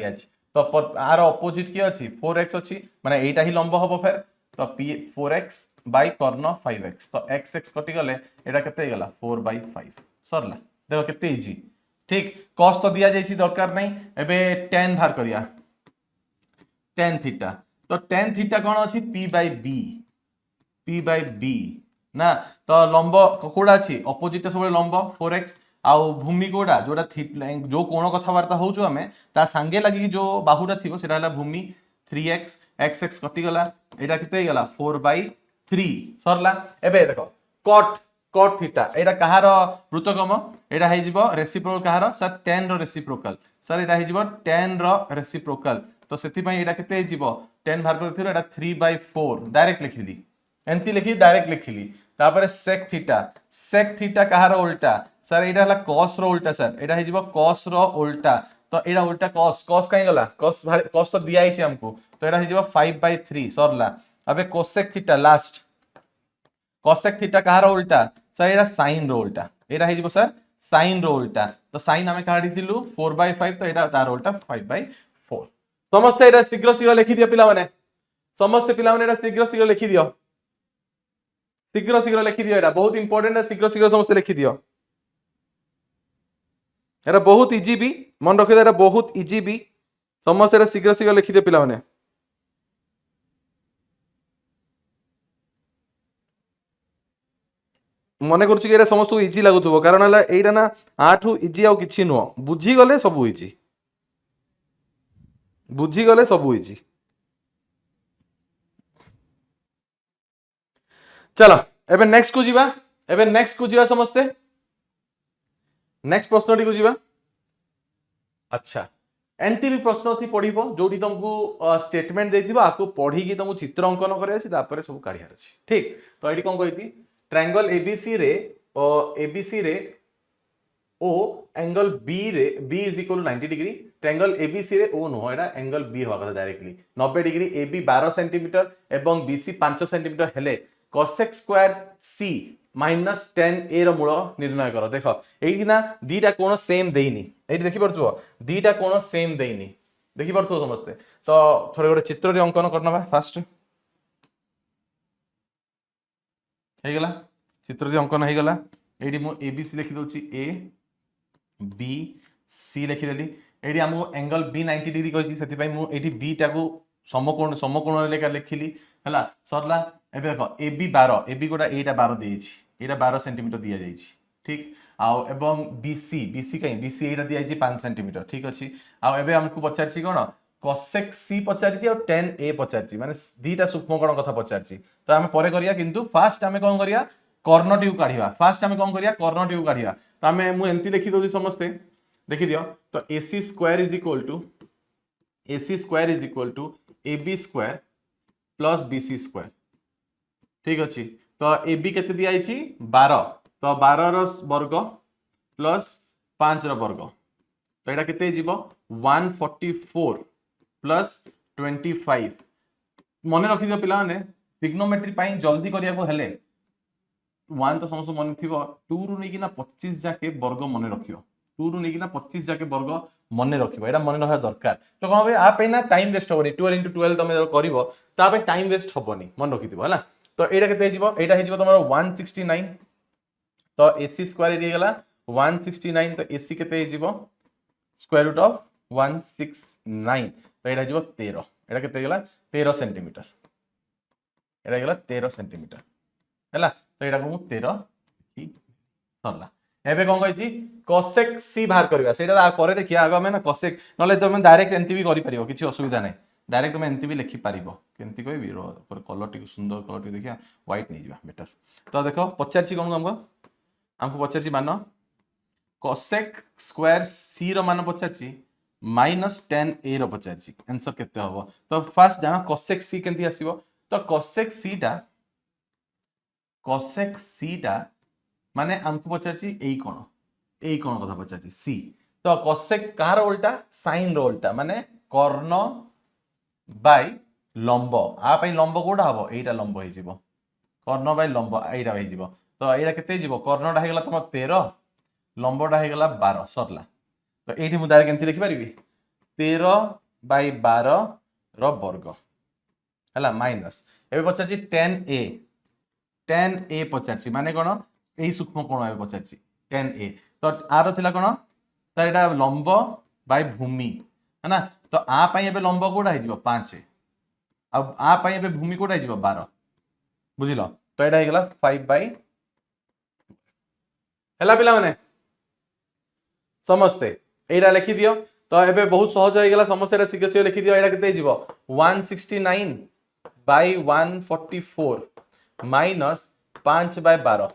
h तो आर ऑपोजिट की अछि 4x अछि माने एटा ही लंब हबो फेर तो p 4x by Karna 5x तो x कटि गले एटा केते गला 4 by 5 सरला देखो केते इजी ठीक cos तो दिया जायछि दरकार नै एबे tan भार करिया tan थीटा तो tan थीटा कोन अछि p by b ना तो लंब कोडा अछि ऑपोजिट सब लंब 4x आउ भूमि कोडा जोडा जो कोण कथावार्ता होचु हमें ता संगे लगी जो बाहुटा थिबो सेटा हला भूमि 3x x कटि गला एटा केते गला 4/3 सरला एबे देखो cot थीटा एटा कहार वृत्तगम एटा हे जिवो रेसिप्रोकल कहार सर tan रो रेसिप्रोकल सर एटा हे जिवो tan रो रेसिप्रोकल तो सेति पई एटा केते हे जिवो tan भाग करथिरो एटा 3/4 डायरेक्ट लिखिली एंती लिखि डायरेक्ट लिखिली तापर sec थीटा कहार उल्टा सर एटा हला cos रो उल्टा सर एटा हे जिवो cos रो उल्टा तो एटा उल्टा cos काई गला cos तो दिया हिचे हमको तो एटा हे जिवो 5/3 सरला अबे cosec theta last cosec theta कहार उल्टा सर एटा sin रो उल्टा एटा हे जिवो सर sin रो उल्टा तो sin हमें काढी थिलु 4/5 तो एटा तार उल्टा 5/4 समस्त एटा शीघ्र लिखि दियो पिला माने समस्त पिला माने एटा शीघ्र लिखि दियो शीघ्र लिखि दियो एटा बहुत इंपोर्टेंट है शीघ्र समस्त लिखि दियो एटा बहुत इजी भी मन रखियो एटा बहुत इजी भी समस्त एटा शीघ्र लिखि दियो पिला माने मने करूछि कि एटा समस्त को इजी लागुथबो कारण हला एटा ना आठु इजी आ किछि नो बुझी गले सब इजी बुझी गले सब इजी चलो एबे नेक्स्ट को जीवा समस्ते नेक्स्ट प्रश्न को जीवा अच्छा एंती भी प्रश्न थी पढ़िबो जोडी तुमको स्टेटमेंट देथिबो आको पढ़ी कि तुमको चित्र अंकन करे अछि तापर सब काढियार अछि ठीक तो एडी कोन कहिथि ट्रायंगल एबीसी रे ओ एंगल बी रे B is equal to 90 degree triangle ABC रे ओ नो एडा एंगल बी होवा कथा डायरेक्टली 90 डिग्री एबी 12 सेंटीमीटर एवं बीसी 5 सेंटीमीटर हेले cosec square c minus 10a रो मूल निर्णय करो देखो एठी ना दीटा कोण सेम देइनी एठी देखि परथुओ दीटा कोण सेम देइनी देखि परथुओ समस्ते तो थोड़े गोटे चित्र रे अंकन करनबा फास्ट हे गेला चित्र रे अंकन हे गेला एठी मु abc लिखि दोची a b c लिखि देली एठी हमको एंगल b 90 डिग्री कहछि सेति पई मु एठी b टा को समकोण लेखा लिखिली हला सरला एबे देखो AB 12 AB गोटा एटा 12 देइछि एटा 12 सेंटीमीटर दिया जाइछि ठीक आउ एवं BC कहीं BC एटा दिया जाइछि 5 सेंटीमीटर ठीक अछि आउ एबे हमकु पचारछि कोन cosec C पचारछि और tan A पचारछि माने दीटा सूक्ष्मकोण कथा पचारछि तो हमें परे करिया किंतु फास्ट हमें कोन करिया कर्ण ट्यूब काढिबा फास्ट हमें कोन करिया कर्ण ट्यूब काढिबा तो हमें मु एंती लिखि दोछि समस्ते देखि दियो तो AC square is equal to AB square plus BC square ठीक अच्छी तो AB केते दिया 12 तो 12 रो वर्ग प्लस 5 ର वर्ग तो एटा केते जीवो 144 प्लस 25 मन रखि दियो पिला माने ट्रिग्नोमेट्री पाई जल्दी करिया को हेले 1 तो समस्त मन थिबो 2 रु नै किना 25 जाके वर्ग मन रखियो 2 रु नै किना 25 जाके वर्ग मन रखिबो एटा मन रहा दरकार तो कोन बे आ पे ना टाइम वेस्ट होबनी 12 * 12 तमे करिवो ता पे टाइम वेस्ट होबनी मन रखि दिबो हला तो एटा केते जीवो एटा हे जीवो तमरो 169 तो AC स्क्वायर एडी गेला 169 तो AC केते जीवो स्क्वायर रूट ऑफ 169 तो एटा जीवो 13 एटा केते गेला 13 सेंटीमीटर एटा गेला 13 सेंटीमीटर हैला तो एटा को 13 ही सरला एबे कोन कहै छी cosec c बाहर करबा सेटा परे देखिया आगो में ना cosec नले तुम डायरेक्ट एंती भी करि परिबो किछि असुविधा नै डायरेक्ट तुम एंती भी लिखि परिबो केंती कहबी रो पर कलर टी सुंदर कलर टी देखिया व्हाइट नै जिबा बेटर तो देखो पचार छी कोन हमको पचार छी मानो cosec स्क्वायर c रो मान पचार छी -10 a रो पचार छी आंसर केते हबो तो फर्स्ट जाना cosec c केंती आसीबो तो cosec c टा माने हमको पचार छी एई कोण कथा पचार छी c तो cosec कार उल्टा sin रो उल्टा माने कर्ण बाय लंब आ पई लंब कोडा हबो एटा लंब हे जिवो कर्ण बाय लंब एटा हे जिवो तो एटा केते जिवो कर्णटा हे गेला तम 13 लंबटा हे गेला 12 सरला तो एठी मु डायरेक्ट केंती लिखि परिबी 13 बाय 12 रो वर्ग हला माइनस एबे पचार छी 10a पचार छी माने कोन एही सूक्ष्म कोण एबे पचार छी 10a तो आरो थिला कोन सर एटा लंब बाय भूमि है ना तो आ पई एबे लंब कोडा हे जिवो 5 अब आ पई एबे भूमि कोडा हे जिवो 12 बुझिलो तो एटा हे गेला 5/2 हला पिला माने समझते एटा लिखि दियो तो एबे बहुत सहज हो गेला समस्त एटा शीघ्र शीघ्र लिखि दियो एटा केते जिवो 169 बाय 144 माइनस 5/12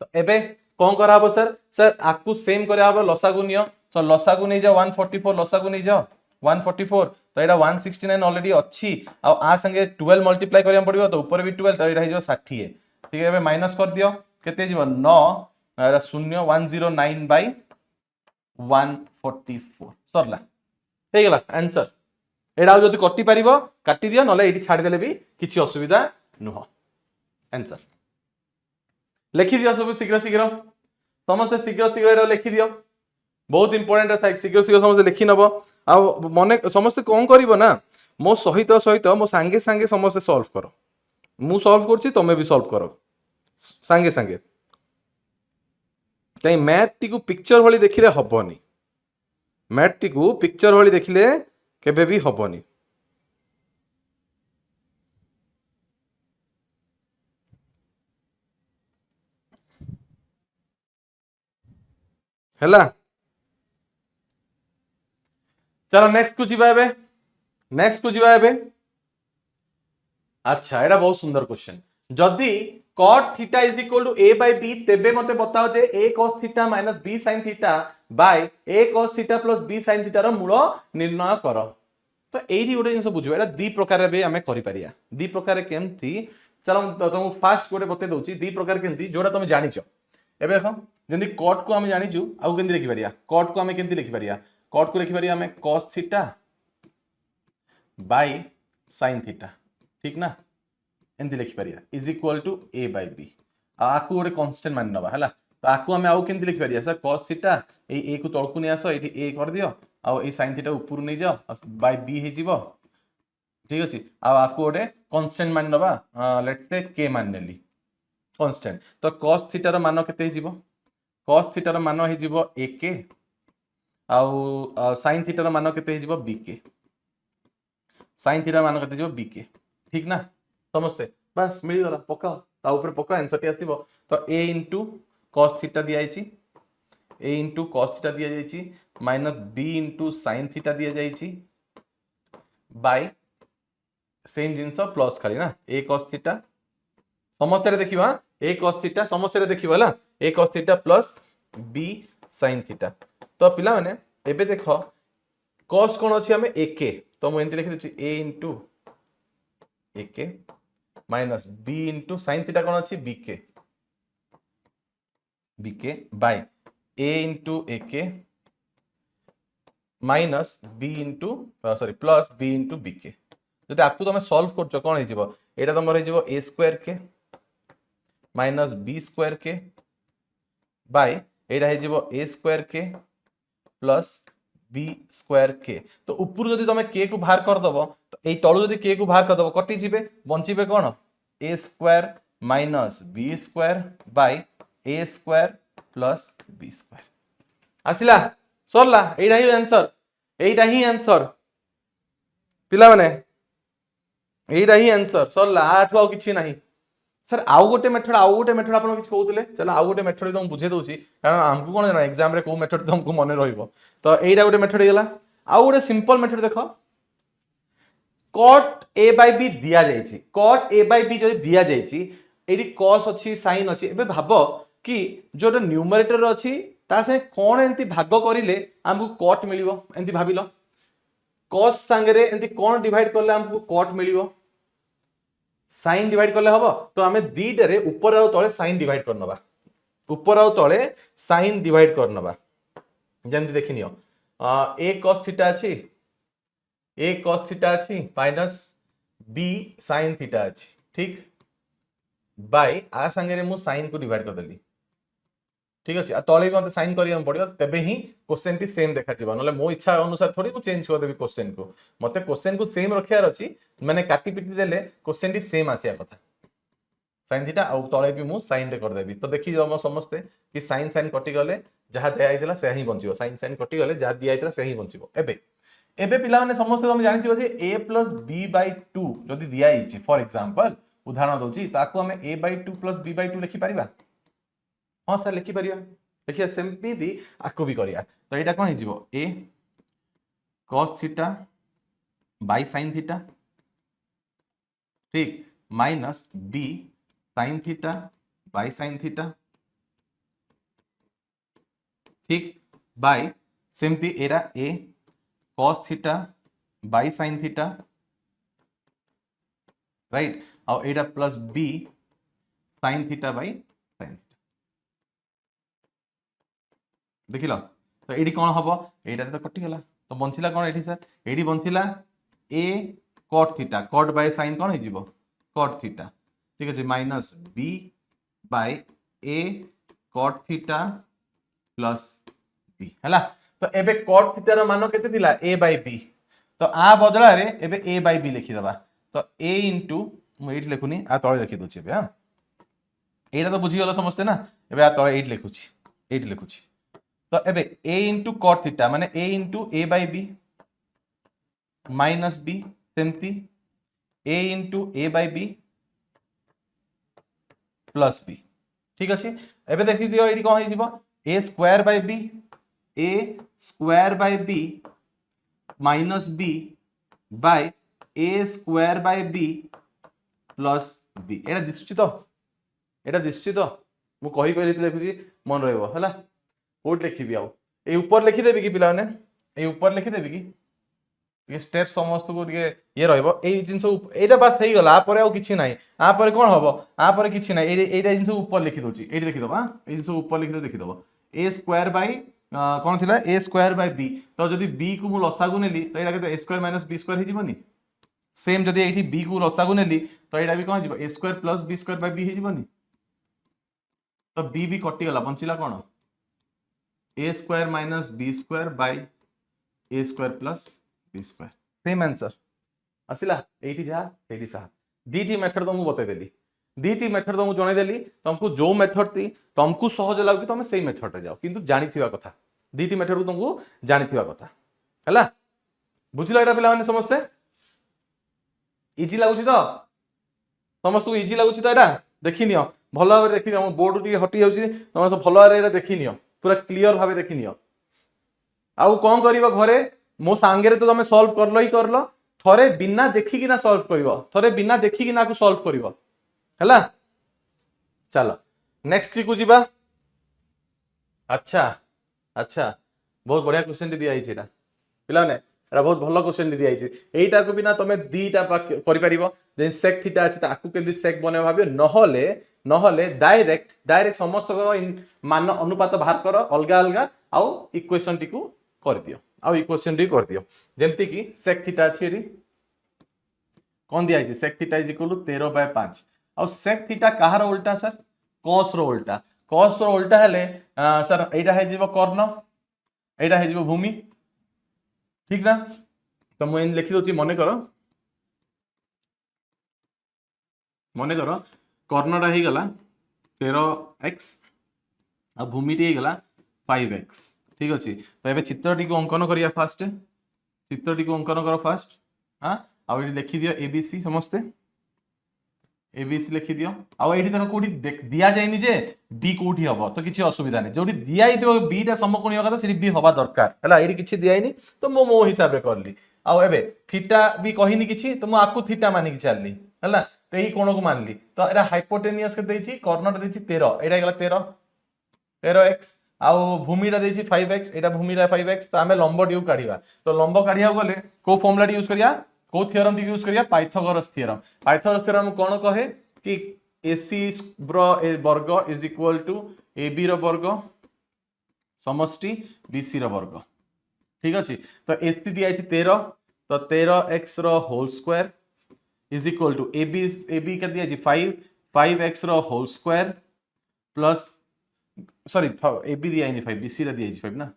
तो एबे कोन करा हबो सर आकु सेम करे हबो लसागु नियो तो लसागु नै जाओ 144 लसागु नै जाओ 144 तो एटा 169 ऑलरेडी अछि आ आ संगे 12 मल्टीप्लाई करिया पड़िबो तो ऊपर भी 12 तो एटा हे जो 60 ठीक है एबे माइनस कर दियो केते जीवो 9 एटा 0109 बाय 144 सरला हे गेला आंसर एटा जदी कटि परिबो काटि दियो नले एठी छाडी देले भी किछि असुविधा नुह आंसर लिखि दियो सब शीघ्र शीघ्र समस्त शीघ्र शीघ्र एटा लिखि दियो बहुत इंपोर्टेंट है शीघ्र शीघ्र समस्त लिखि नबो आ मने समस्त कोन करिवो ना मो सहित सहित मो संगे संगे समस्त सॉल्व करो मु सॉल्व करछि तमे भी सॉल्व करो संगे संगे कहीं मैथ टी को पिक्चर वाली देखिले हबनी मैथ टी को पिक्चर वाली देखिले केबे भी हबनी हैला चलो नेक्स्ट को जीवा एबे अच्छा एटा बहुत सुंदर क्वेश्चन जदी cot theta is equal to a by b तेबे मते बताओ जे a cos theta minus b sin theta by a cos theta plus b sin theta रो मूल निर्णय करो तो एही गोटे जिंस बुझिबो एटा दी प्रकार रे हमें करि परिया दी प्रकार केमथि चलो तुमको फास्ट गोटे बते दउची दी प्रकार केमथि जोडा तुम जानिचो एबे देखो जंदी cot को हम जानिचु आउ केमथि लिखि परिया cot को हम केमथि लिखि परिया cot को लिखि परिया हमें cos theta by sin theta ठीक ना एंती लिखि परिया is equal to a by b आकु गोटे कांस्टेंट मान नबा हला तो आकु हमें आउ केमथि लिखि परिया sir cos theta A a को तळकु नै आसो एठी a कर दियो आ ए sin थीटा ऊपर नै जाओ बाय b हे जीवो ठीक अछि आ आकु गोटे कांस्टेंट मान नबा लेट्स से k मान नेली कांस्टेंट तो cos थीटा रो मान केते हे जीवो cos थीटा रो मान हे जीवो ak आ sin थीटा रो मान केते हे जीवो bk sin थीटा मान केते जीवो bk ठीक ना समझते बस मिल गला पका ता ऊपर पका आंसर टी आसीबो तो a * cos थीटा दिया आइची a * cos थीटा दिया जाइची माइनस b * sin थीटा दिया जाइची बाय सेम जिंस प्लस खाली ना a cos थीटा समस्या रे देखिबा a cos थीटा समस्या रे देखिबा हला a cos theta plus b sin theta तो पिला माने एबे देखो cos कोन अछि हमें ak तो मु एंती लिखि देछि a * ak minus b * sin theta कोन अछि bk by a into a k minus b into sorry plus b into b k जदि आपको तुम सॉल्व कर कौन हो एटा तुम हो ए स्क्वायर के माइनस बी स्क्वायर के बाय एटा हो ए स्क्वायर के प्लस बी स्क्वायर के तो ऊपर जदि तुम के को बाहर करदब तो ये तलू जदि के को बाहर करदब कटि जीवे बंचे कौन a square minus b square by a square plus b square आसिला सरला एटा ही आंसर एटा ही आंसर पिला माने एटा ही आंसर सरला आठु आउ किछि नाही सर आउ गोटे मेथड आपन किछ कहउतले चलो आउ गोटे मेथड तुम बुझे दोछि कारण हमकु कोन ना एग्जाम रे को मेथड तुमको मने रहइबो तो एटा गोटे मेथड गेला आउ गोटे सिंपल मेथड देखो cot a by b दिया जायछि cot a by b जदि दिया जायछि एडी cos अछि sin अछि एबे भाबो कि जो न्यूमरेटर अछि ता से कोन एंती भाग करिले हमकु cot मिलिबो एंती भाबिलो cos संगे एंती कोन डिवाइड करले हमकु cot मिलिबो साइन डिवाइड करले हबो तो हमें दीटा रे ऊपर और तळे साइन डिवाइड करनबा ऊपर और तळे साइन डिवाइड करनबा जेंति देखिनियो a cos थीटा अछि a cos थीटा अछि माइनस b sin थीटा अछि ठीक बाय आ संगे रे मु साइन को डिवाइड कर देली ठीक अछि आ तळे मते साइन करियम पड़ियो तबे ही क्वेश्चन टी सेम देखा जिवो नले मो इच्छा अनुसार थोड़ी को चेंज कर देबी क्वेश्चन को मते क्वेश्चन को सेम रखियार अछि माने काटी पिटी देले क्वेश्चन टी सेम आसिया कथा sin थीटा आ तळे भी मु साइन रे कर देबी तो देखि हम समझते कि sin sin कटि गले जहा दे आइतला से ही बंचिबो sin sin कटि गले जहा दि आइतला से ही बंचिबो एबे पिला माने समस्त तुम जानिथिबो जे a + b/2 जदि दिया आइछि फॉर एग्जांपल उदाहरण दउछि ताको हमें a/2 + b/2 लिखि परिबा हाँ सर लिखि परिया देखिए सेमती आको भी करिया तो एटा कोन हिजिवो a cos theta by sin theta ठीक minus b sin theta by sin theta ठीक बाय सेमती एरा a cos theta by sin theta right और एटा plus b sin theta by sin theta देखिल तो ये कौन हम ये तो कटिगला तो बंचला कौन ये सर ये बंचला a cot थीटा cot बाय sin कौन हो cot थीटा ठीक है minus b bye a cot theta plus b है तो एबे cot थीटा रो मान केते थिला a बाय b तो आ बदला रे एबे a बाय b लिखि दबा तो a इनटू मु एट लिखुनी आ तळे लिखि दोछि एबे हां एटा तो बुझी गलो समझते ना एबे आ तळे 8 लिखुछि 8 लिखुछि तो एबे a इंटू cot थीटा माने a into a by b minus b सेमती a into a by b plus b ठीक अछि एबे देखि दियो एडी कोन हिजिबो a square by b a square by b minus b bye a square by b plus b एटा दिसछि तो मु कहि कहली लिखुछि मन रहइबो हला कोड लिखिबी आउ ए ऊपर लिखि देबी कि पिला ने ए ऊपर लिखि देबी कि ये स्टेप समस्त को ये रहइबो ए जिंस एटा बस हेई गला आ परे आ किछि नाही आ परे कोन हबो आ परे किछि नाही एटा जिंस ऊपर लिखि दोछि एटी देखि दबा ए जिंस ऊपर लिखि दे देखि दबो a स्क्वायर बाय कोन थिला a स्क्वायर बाय b तो जदी b को मु लसागु नेली तो एटा केते a square minus b square हि जिवनी सेम जदी एठी b को लसागु नेली तो एटा भी कोन जिवो a square plus b square by b हि जिवनी तो b भी कटि गला बंचिला कोन a square minus b square by a square plus b square same answer आसिला एठी जा एठी सा दीटी मेथड तुमको बतै देली दीटी मेथड तुमको जणे देली तुमको जो मेथड थी तुमको सहज लागु तुम सेही मेथड रे जाओ किंतु जानि थिबा कथा दीटी मेथड को तुमको जानि थिबा कथा हला बुझिला एटा पिला माने समझते इजी लागुची तो समस्त को इजी लागुची तो एटा देखि नियो भलो भाबे देखि नियो बोर्ड टी हटि जाउची तुम सब भलो भाबे एटा देखि नियो पूरा क्लियर भाबे देखि नियो आउ कोन करिवो घरे मो सांगे रे तो तुम सॉल्व करलो ही करलो थरे बिना देखि कि ना सॉल्व करिवो थरे बिना देखि कि ना को सॉल्व करिवो हला चलो नेक्स्ट को जीवा अच्छा अच्छा बहुत बढ़िया क्वेश्चन दिया आइछ एटा पिला ने एटा बहुत भलो क्वेश्चन दिया जाइए एटा को भी ना तुम दीटा करि परिबो जे sec थीटा अछि ताकू केंदी sec बने भाबियो नहले नहले डायरेक्ट डायरेक्ट समस्त मान अनुपात बाहर कर अलगा अलगा आउ इक्वेशन टी को कर दियो आउ इक्वेशन टी कर दियो जेमति कि sec थीटा अछि एडी कोन दिया जाइए sec theta is equal to 13/5 आउ sec थीटा कहार उल्टा सर cos रो उल्टा cos रो उल्टा हेले सर एटा हे जीवो कर्ण एटा हे जीवो भूमि ठीक ना तो मुझे लिखि दउची मने करो कर्णटा हो गला 13x आ भूमिटी हो गला 5x ठीक अच्छे तो ये चित्रटी को अंकन करिया फास्ट चित्रटी को अंकन कर फास्ट हाँ आउ ये लिखि दियो एबीसी समस्ते एबीसी लिखि दियो आउ एठी तक कोठी दिया जायनी जे बी कोठी हबो तो किछि असुविधा नै जोठी दिया हितो बी टा समकोणी होगा तो सेठी बी हवा दरकार हला एठी किछि दियाइनी तो मो हिसाब रे करली आउ एबे थीटा भी कहिनी किछि तो मो आकु थीटा मानि कि चलली हला तो एही कोण को मानली तो एरा हाइपोटेनियस के देछि कर्णटा देछि 13 एटा गेला 13x आउ भूमिटा देछि 5x एटा भूमिटा 5x तो हमें लंब ड्यू काढिबा तो लंब काढिया गले को फॉर्मूला यूज करिया को थ्योरम यूज करिया पाइथागोरस थ्योरम कोन कहे कि AC वर्ग इज इक्वल टू AB रो वर्ग समष्टि BC रो वर्ग ठीक अछि तो AC दिया अछि 13 तो 13x रो whole square is equal to AB का दिया अछि 5x रो whole square plus sorry AB दिया नि 5 BC रा दिया अछि 5 ना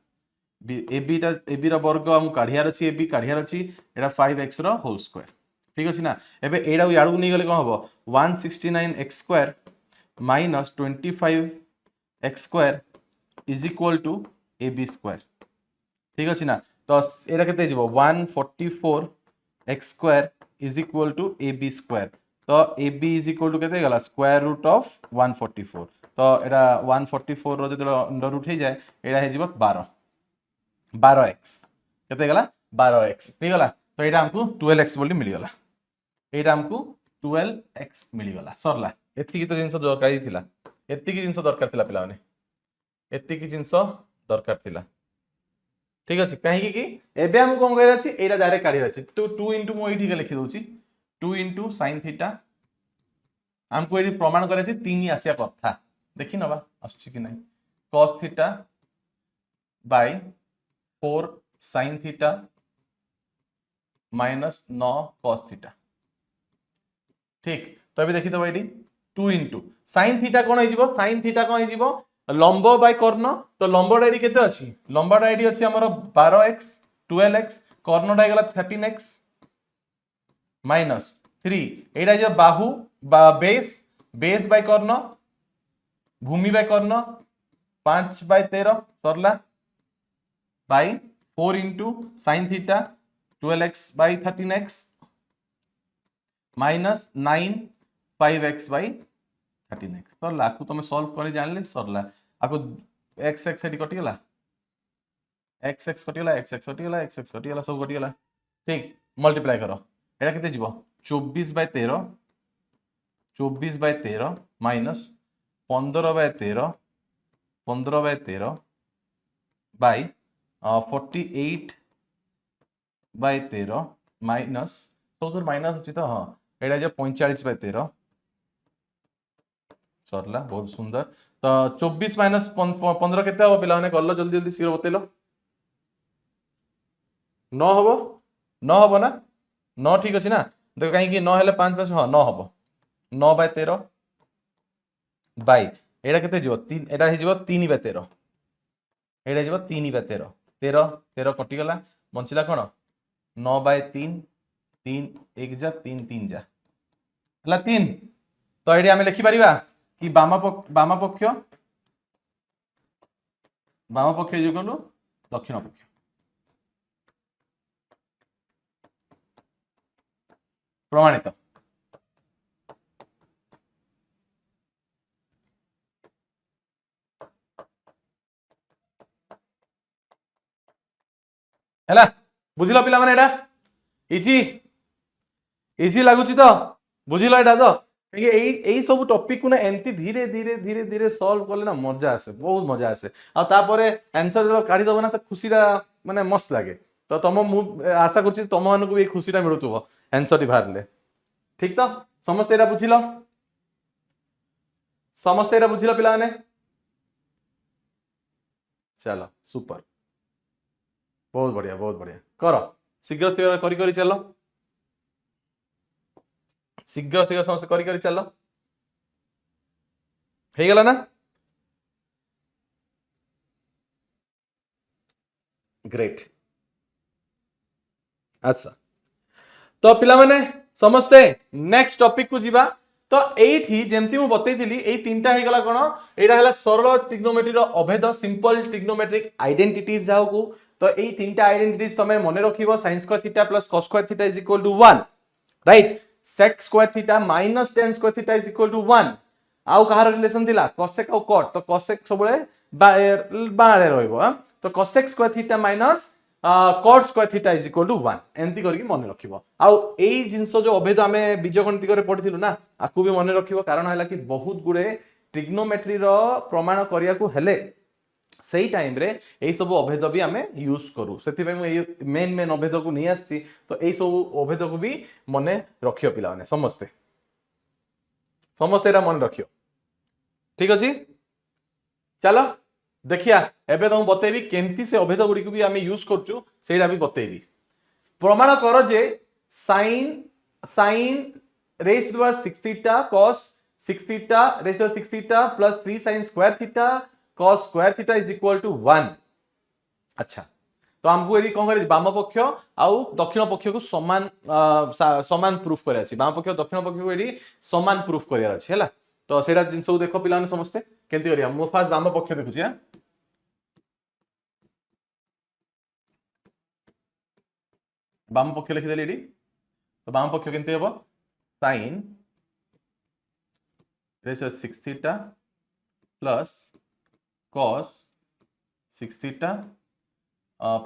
AB रा वर्ग हम काढियार अछि AB काढियार अछि एटा 5x रो होल स्क्वायर ठीक अछि ना एबे एडा याडू नै गले कोन हबो 169x square minus 25x square is equal to AB square ठीक अछि ना तो एडा केते जिवो 144x square is equal to AB square तो AB इज इक्वल टू केते गला स्क्वायर रूट ऑफ 144 तो एडा 144 रो जदि अंडर रूट हे जाय एडा हे जिवो 12x केते गला 12x ठीक गला तो एटा हमकु 12x बोली मिली गला एटा हमकु 12x मिली गला सरला एत्ती तो जिंस दरकार थिला एत्ती की जिंस दरकार थिला पिला माने एत्ती की जिंस दरकार थिला ठीक अछि काहे कि एबे हम कोन कहै अछि एटा डायरेक्ट काढि अछि तो 2 इनटू मो एठी के लिखि दोछि 2 इनटू sin थीटा हमको एठी प्रमाण करे अछि 3 आसिया कथा देखि नबा आछि कि नै cos theta bye 4 sin theta minus 9 cos theta ठीक तो अभी देखि दबा एटी 2 इनटू sin थीटा कोन हिजिबो sin थीटा कोन हिजिबो लंब बाय कर्ण तो लंबडा एटी केते अछि लंबडा एटी अछि हमर 12x 12x कर्णडा गेला 13x माइनस 3 एटा जे बाहु बा बेस बाय कर्ण भूमि बाय कर्ण 5/13 सरला बाय 4 इनटू sin थीटा 12x by 13x minus 9 5x by 13x सरला आकु तुम सॉल्व करे जानले सरला आकु x x एटी कटि गेला x x कटि गेला x x कटि गेला x x कटि गेला सब कटि गेला ठीक मल्टीप्लाई करो एटा केते जिवो 24/13 24/13 माइनस 15/13 15/13 बाय 48/13 माइनस सब माइनस अछि तो हां एटा जे 45/13 सरला बहुत सुंदर तो 24 माइनस 15 केते हो पिला माने करलो जल्दी जल्दी सीरो बतेलो 9 हबो 9 हबो ना 9 ठीक अछि ना देखो काहे कि 9 हेले 5 5 हां 9 हबो 9/13 बाय एटा केते जिवो 3 एटा हे जिवो 3/13 एटा जिवो 3/13 13 13 कटि गला बंचिला कोन 9/3 3 1 जा 3 3 जा हला 3 तो एडी हमें लिखि परिबा कि बाम पक्ष जोगलो दक्षिण पक्ष प्रमाणित हैला बुझिलो पिला माने एटा इजी इजी लागुची तो बुझिलो एटा तो एई सब टॉपिक को ना एमती धीरे धीरे धीरे धीरे सॉल्व करले ना मजा आसे बहुत मजा आसे आ तापरे आंसर जो काढी दबो ना से खुशीरा माने मस्त लागे तो तुम मु आशा करुच्ची तुम मान को भी खुशीटा मिलुव आंसर टी बाहर ठीक तो समस्त एटा बुझिल समस्त एटा बुझिल पिला माने चलो सुपर बहुत बढ़िया कर शीघ्र शीघ्र करी चलो शीघ्र शीघ्र समस्त करी चलो हो गला ना ग्रेट अच्छा तो पिला माने समस्ते नेक्स्ट टॉपिक को जीवा तो एठी जेमती मु बतैथिली ए तीनटा हे गला कोन एटा हला सरल ट्रिग्नोमेट्री रो अभेद सिंपल ट्रिग्नोमेट्रिक आइडेंटिटीज जाओ को तो ए तीनटा आइडेंटिटीज तमे मने रखिबो sin square theta plus cos square theta is equal to 1 right sec square theta minus tan square theta is equal to 1 आउ कहार रिलेशन दिला cosec और cot तो cosec सबले बारे रहइबो तो cosec square theta minus cot square theta is equal to 1 एंती करके मन रखिबो आउ एई जिंस जो अभेद आमे बीजगणित रे पढिथिलु ना आकु भी मन रखिबो कारण हैला कि बहुत गुडे ट्रिग्नोमेट्री रो प्रमाण करिया को हेले सही टाइम रे एई सब अभेद भी आमे यूज करू सेति पय मेन अभेद को नहीं आसी तो एई सब अभेद को भी मने रखियो पिला माने समस्त एटा मन रखियो ठीक अछि चलो देखिया एबे तो बतेबी केमती से अभेद गुडी को भी आमे यूज करचू सेटा भी बतेबी प्रमाण कर जे sin raise to power 6 theta cos 6 theta raise to 6 theta plus 3 sin square theta cos square theta is equal to 1 अच्छा तो हमको एडी कोन करे बाम पक्ष आउ दक्षिण पक्ष को समान समान प्रूफ करे अछि बाम पक्ष दक्षिण पक्ष को एडी समान प्रूफ करे अछि हैला तो सेटा जिंस को देखो पिलाने समस्त केंती करिया मो फास्ट बाम पक्ष देखुची हां बाम पक्ष लिखि देली एडी तो बाम पक्ष केंती हेबो sin raise 6 theta plus cos 6 theta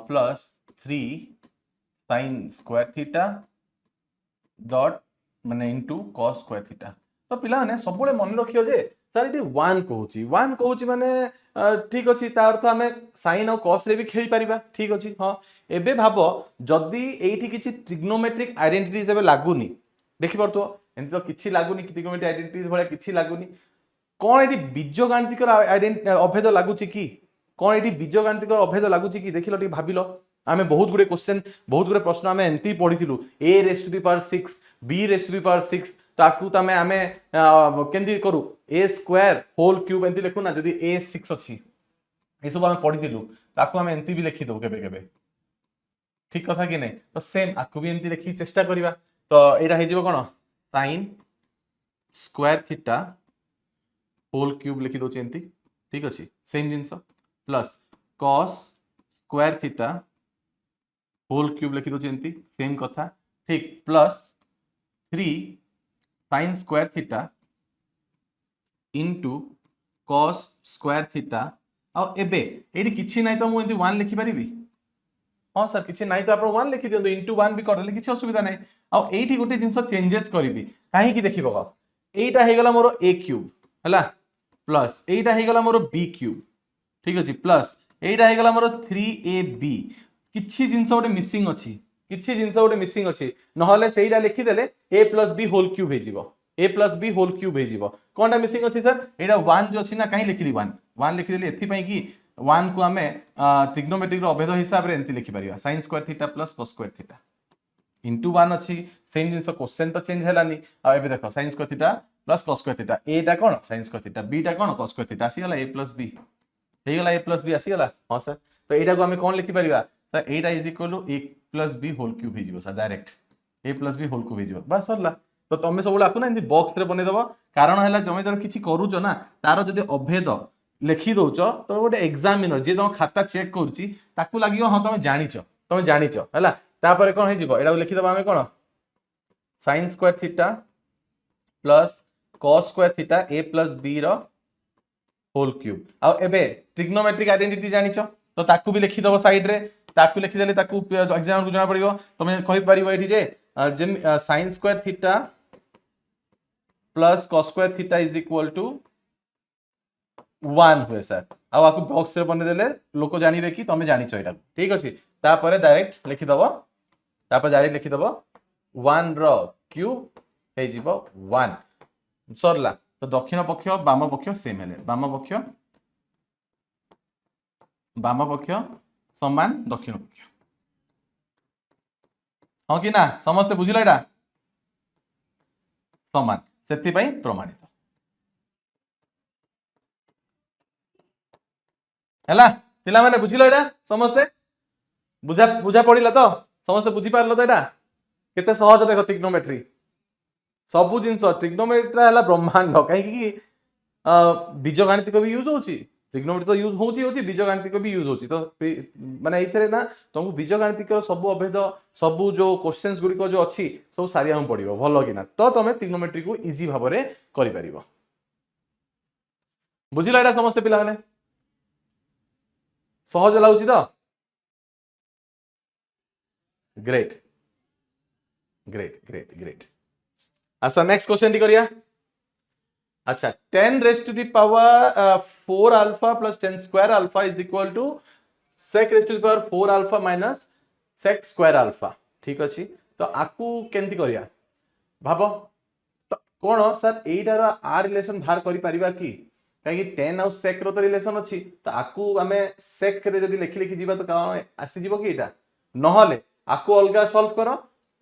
plus 3 sin square theta dot माने इनटू cos स्क्वायर थीटा तो पिला ने सब मन रखियो जे सर ये 1 कहूची माने ठीक अच्छी अर्थ आम साइन और कस रे भी खेली पारिबा ठीक अच्छी हाँ एबे भाबो जदि एठी किछि ट्रिग्नोमेट्रिक आइडेंटिटीज एबे लागुनी देखि परतो एंत तो किछि लागुनी ट्रिग्नोमेट्रिक आइडेंटिटीज भले किछि लागुनी कोन एठी बीजगणितिक आइडेंटिटी अभेद लागुची की कोन एठी बीजगणितिक अभेद लागुची की देखिलो टी भाबिलो आमे बहुत गुडे क्वेश्चन बहुत गुडे प्रश्न आमे एंती पढिथिलु a raise to the power 6 b raise to the power 6 ताकू तमे आमे केंदी करू a स्क्वायर होल क्यूब एंती लेखु ना जदी a 6 अछि ए सब आमे पढिथिलु ताकू आमे एंती भी लिखि दउ केबे केबे ठीक कथा कि नै तो सेम आकू भी एंती लिखि चेष्टा करिवा तो एटा हे जिवो कोन sin square theta whole cube लिखि दउ एंती ठीक अछि सेम जिंस plus cos square theta whole cube लिखि दउ एंती सेम कथा ठीक plus 3 sin square theta into cos square theta आ एबे एडी किछि नै तो मु एंती 1 लिखि परिबी हां सर किछि नै तो आपण 1 लिखि दियंतु इनटू 1 भी करले किछि असुविधा नै आ एठी गोटे जिंस चेंजेस करबी काहे की देखिबो एटा हे गला मोर a क्यूब हला प्लस एटा हे गला मोर b क्यूब ठीक अछि प्लस एटा हे गला मोर 3ab किछि जिंस गोटे मिसिंग अछि किछि जिंस गोटे मिसिंग अछि नहले सेइरा लिखि देले a + b होल क्यूब हे जिवो a + b होल क्यूब हे जिवो कोनटा मिसिंग अछि सर एटा 1 जो अछि ना काहे लिखिली 1 लिखि देली एथि पई की 1 को हमें ट्रिग्नोमेट्रिक रो अभेद हिसाब रे एंती लिखि परिबा sin square theta plus cos square theta into 1 अछि सेम जिंस क्वेश्चन तो चेंज हलानी आ एबे देखो sin square theta plus cos square theta a टा कोन sin स्क्वायर थीटा b टा कोन cos स्क्वायर थीटा आसी गला a + b हे गला a + b आसी गला हां सर तो एटा को हमें कोन लिखि परिबा सर एटा is equal to a + b whole cube हे जिवो sir direct a + b whole cube हे जिवो बस सरला तो तमे सब आकु ना इंदी बॉक्स रे बने दबो कारण हैला जमे जण किछि करूचो ना तारो जदि अभेद लिखि दउचो तो गोटे एग्जामिनर जे तुम खाता चेक करूची ताकू लागियो हां तुम जानिचो हैला तापर कोन हे जिवो एडा लिखि दबा हमें कोन sin square theta plus cos square theta a + b रो होल क्यूब आ एबे ट्रिग्नोमेट्रिक आइडेंटिटी जानिचो तो ताकू भी लिखि दबो साइड रे ताकू लिखि देले ताकू एग्जाम को जाना पड़िबो तमे कहि परिबो एठी जे जेम sin square theta plus cos square theta is equal to 1 हुए सर आ आकु बॉक्स रे बने देले लोक जानिबे कि तमे जानिचो एटा ठीक अछि तापर डायरेक्ट लिखिदब तापर डायरेक्ट लिखिदब 1 रो क्यूब हे जीवो 1 सरला। तो दक्षिण पक्ष बाम पक्ष सेम हेले बाम पक्ष समान दक्षिण पक्ष हाँ कि ना समस्ते बुझिल एटा समान सेति पई प्रमाणित हैला पिला माने बुझिल एटा समस्ते बुझा बुझा पड़िला तो समस्ते बुझी पारलो तो एटा केते सहज देखो ट्रिग्नोमेट्री सबु जिंस ट्रिग्नोमेट्री हला ब्रह्मांड कहीं कि बीजगणितिक भी यूज होची ट्रिग्नोमेट्री तो यूज होची बीजगणितिक भी यूज होची तो माने एथरे ना तुमको बीजगणितिक सब अभेद सब जो क्वेश्चंस गुडी को जो अछि सब सारिया हम पड़िबो भलो कि ना तो तमे ट्रिग्नोमेट्री को इजी भाबरे करि परिबो बुझिला एटा समस्त पिला माने सहज लाउची तो ग्रेट ग्रेट ग्रेट ग्रेट अच्छा नेक्स्ट क्वेश्चन टी करिया अच्छा 10 raised to the power 4 alpha plus 10 square alpha is equal to sec raised to the power 4 alpha minus sec square alpha ठीक अछि तो आकु केंती करिया भाबो तो कोन सर एटार आ रिलेशन बाहर करि परिबा की काहे कि 10 और sec रो तो रिलेशन अछि तो आकु हमें sec रे जदी लिखि लिखि जीवा तो का आसी जीवो की एटा नहले आकु अलगा सॉल्व करो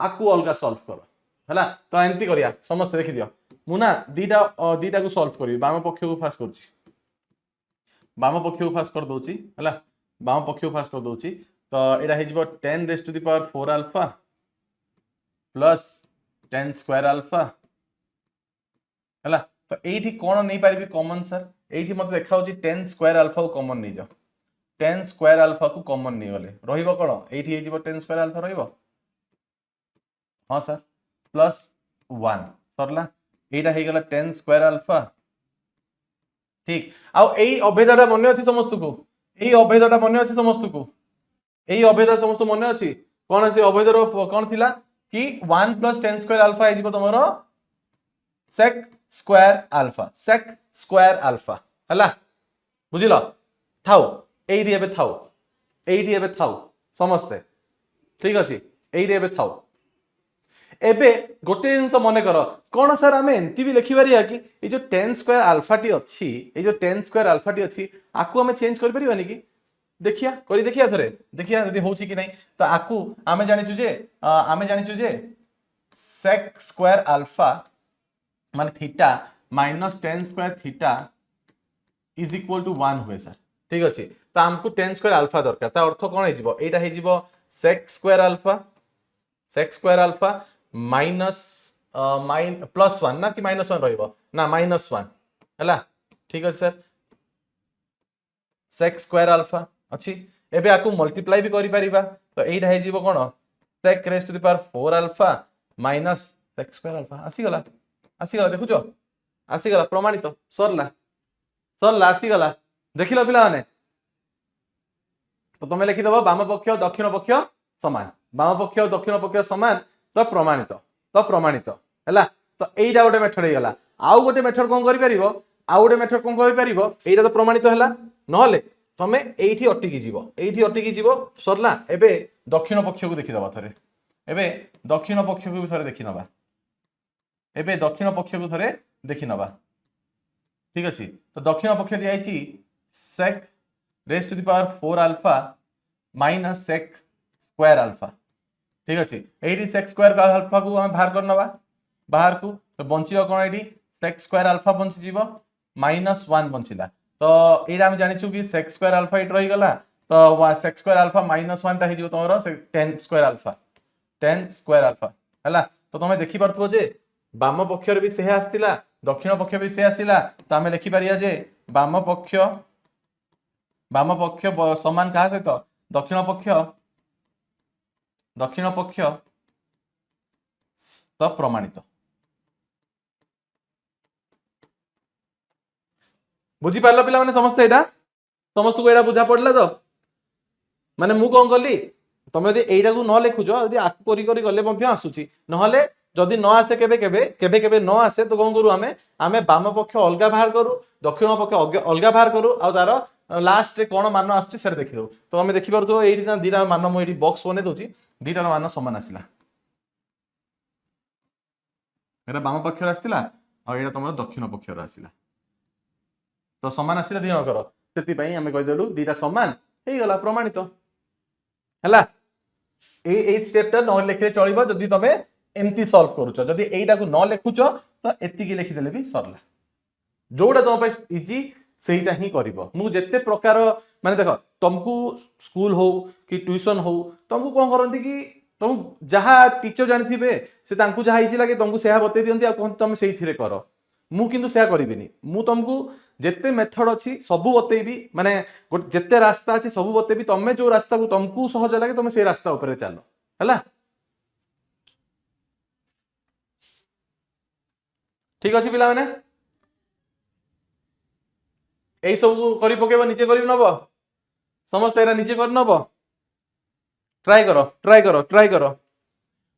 आकु अलगा सॉल्व करो हला तो एंती करिया समस्त देखि दियो मुना दीटा को सॉल्व करी बाम पक्ष को फास्ट करछि बाम पक्ष को फास्ट कर दोछि हला बाम पक्ष को फास्ट कर दोछि तो एटा हे जिवो 10 raised to the power 4 alpha plus 10 square alpha हला तो एठी कोन नै पारिबी कॉमन सर एठी मते देखाउछि 10 square alpha को कॉमन नै जाओ 10 square alpha को कॉमन नै गले रहिबो कोन एठी हे जिवो 10 square alpha रहिबो हां सर प्लस 1 सरला एटा हे गला 10 स्क्वायर अल्फा ठीक आ एई अभेदटा मने अछि समस्त को एई अभेदटा मने अछि समस्त को एई अभेद समस्त मने अछि कोन अछि अभेदर कोन थिला कि 1 + 10 स्क्वायर अल्फा हे जिवो तमरो sec स्क्वायर अल्फा हला बुझिलो थाउ एई एबे थाउ समस्त ठीक अछि एई एबे थाउ एबे गोटे जिनस मन कर कौन सर आम एमती भी लिखिपार कि ये जो 10 स्क्वायर अल्फा टी अच्छी ये जो 10 स्क्वायर अल्फा टी अच्छी आकु आम चेंज कर परिबानी कि देखिया करी देखिया थरे देखिया यदि होची कि नहीं तो आकु आमे जानिचु जे sec स्क्वायर अल्फा माने theta minus 10 square theta is equal to 1 हुए सर ठीक अछि तो हमको 10 स्क्वायर अल्फा दरकार ता अर्थ कोन हे जिवो एटा हे जिवो sec square alpha minus plus 1 ना कि माइनस 1 रहिबो ना माइनस 1 हला ठीक है सर sec स्क्वायर अल्फा अछि एबे आकु मल्टीप्लाई भी करि परिबा तो एटा हे जिवो कोन sec raised to the power 4 alpha minus sec square alpha आसी गला देखुचो आसी गला प्रमाणित सरला आसी गला देखिलो पिला माने तो तमे लिखि दबो बाम पक्ष दक्षिण पक्ष समान बाम पक्ष और दक्षिण पक्ष समान तो प्रमाणित हैला तो एटा गोटे मेथड हे गला आउ गोटे मेथड कोन करि परिबो आउ गोटे मेथड कोन करि परिबो एटा तो प्रमाणित हैला नहले तमे एठी अटकी जीवो सरला एबे दक्षिण पक्ष को देखि दबा थरे एबे दक्षिण पक्ष को थरे देखि नबा एबे दक्षिण पक्ष को थरे देखि नबा ठीक अछि तो दक्षिण पक्ष दिया आइछि sec raised to the power 4 alpha minus sec square alpha ठीक अछि एठी sec स्क्वायर अल्फा को हम बाहर करनबा बाहर को तो बंचियो कोन एठी sec स्क्वायर अल्फा बंचि जीवो -1 बंचिला तो एटा हम जानिछु कि sec स्क्वायर अल्फा एट रहि गला तो sec स्क्वायर अल्फा -1 ता हे जीवो तमरो 10 स्क्वायर अल्फा हला तो तमे देखि परथबो जे बाम पक्ष रे भी से आस्तिला दक्षिण पक्ष भी से आसिला तो हमें लिखि पारिया जे बाम पक्ष समान कहा सहित दक्षिण पक्ष तो प्रमाणित बुझी पारलो पिला माने समस्त एटा समस्त को एटा बुझा पड़ला तो माने मु कोन कली तमे यदि एटा को न लिखुजो यदि आकु करी करी गले मध्ये आसुची नहले जदि न आसे केबे न आसे तो कोन करू आमे बाम पक्ष अलगा बाहर करू दक्षिण पक्ष अलगा बाहर करू आ तार लास्ट रे कोन मान आछी सेटा देखि दो तो हमें देखि पारतो एठी ना दीटा मान मो एठी बॉक्स बने दोची दीटा मान समान आसिला एटा बाम पक्ष आसिला आ एटा तुम दक्षिण पक्ष आसिला तो समान आसिला दी जणकर सेति पई हमें कहि देलु दीटा समान हे गला प्रमाणित हला ए स्टेप टा न लिखले चलिबो जदी तमे एमती सॉल्व करूचो जदी एटा को न लिखुचो तो एति की लिखि देले भी सरला जोड़ा तुम पे इजी सेटा ही करिवो मु जेते प्रकार माने देखो तुमको स्कूल हो कि ट्यूशन हो तुमको कोन करंती कि तुम जहा टीचर जानिथिबे से तांको जहा इजी लागे तुमको सेहा बते दियंती आ कोन तुम सेही थिरे करो मु किंतु सेहा करिबिनी मु तुमको जेते मेथड अछि सबु बतेबी माने जेते रास्ता अछि सबु बतेबी तमे जो रास्ता को तुमको सहज लागे तुम से रास्ता ऊपर चलो हला ठीक अछि पिला माने এই সব করি পকেইব নিচে করি নব সমস্যা এটা নিচে করে নব ট্রাই করো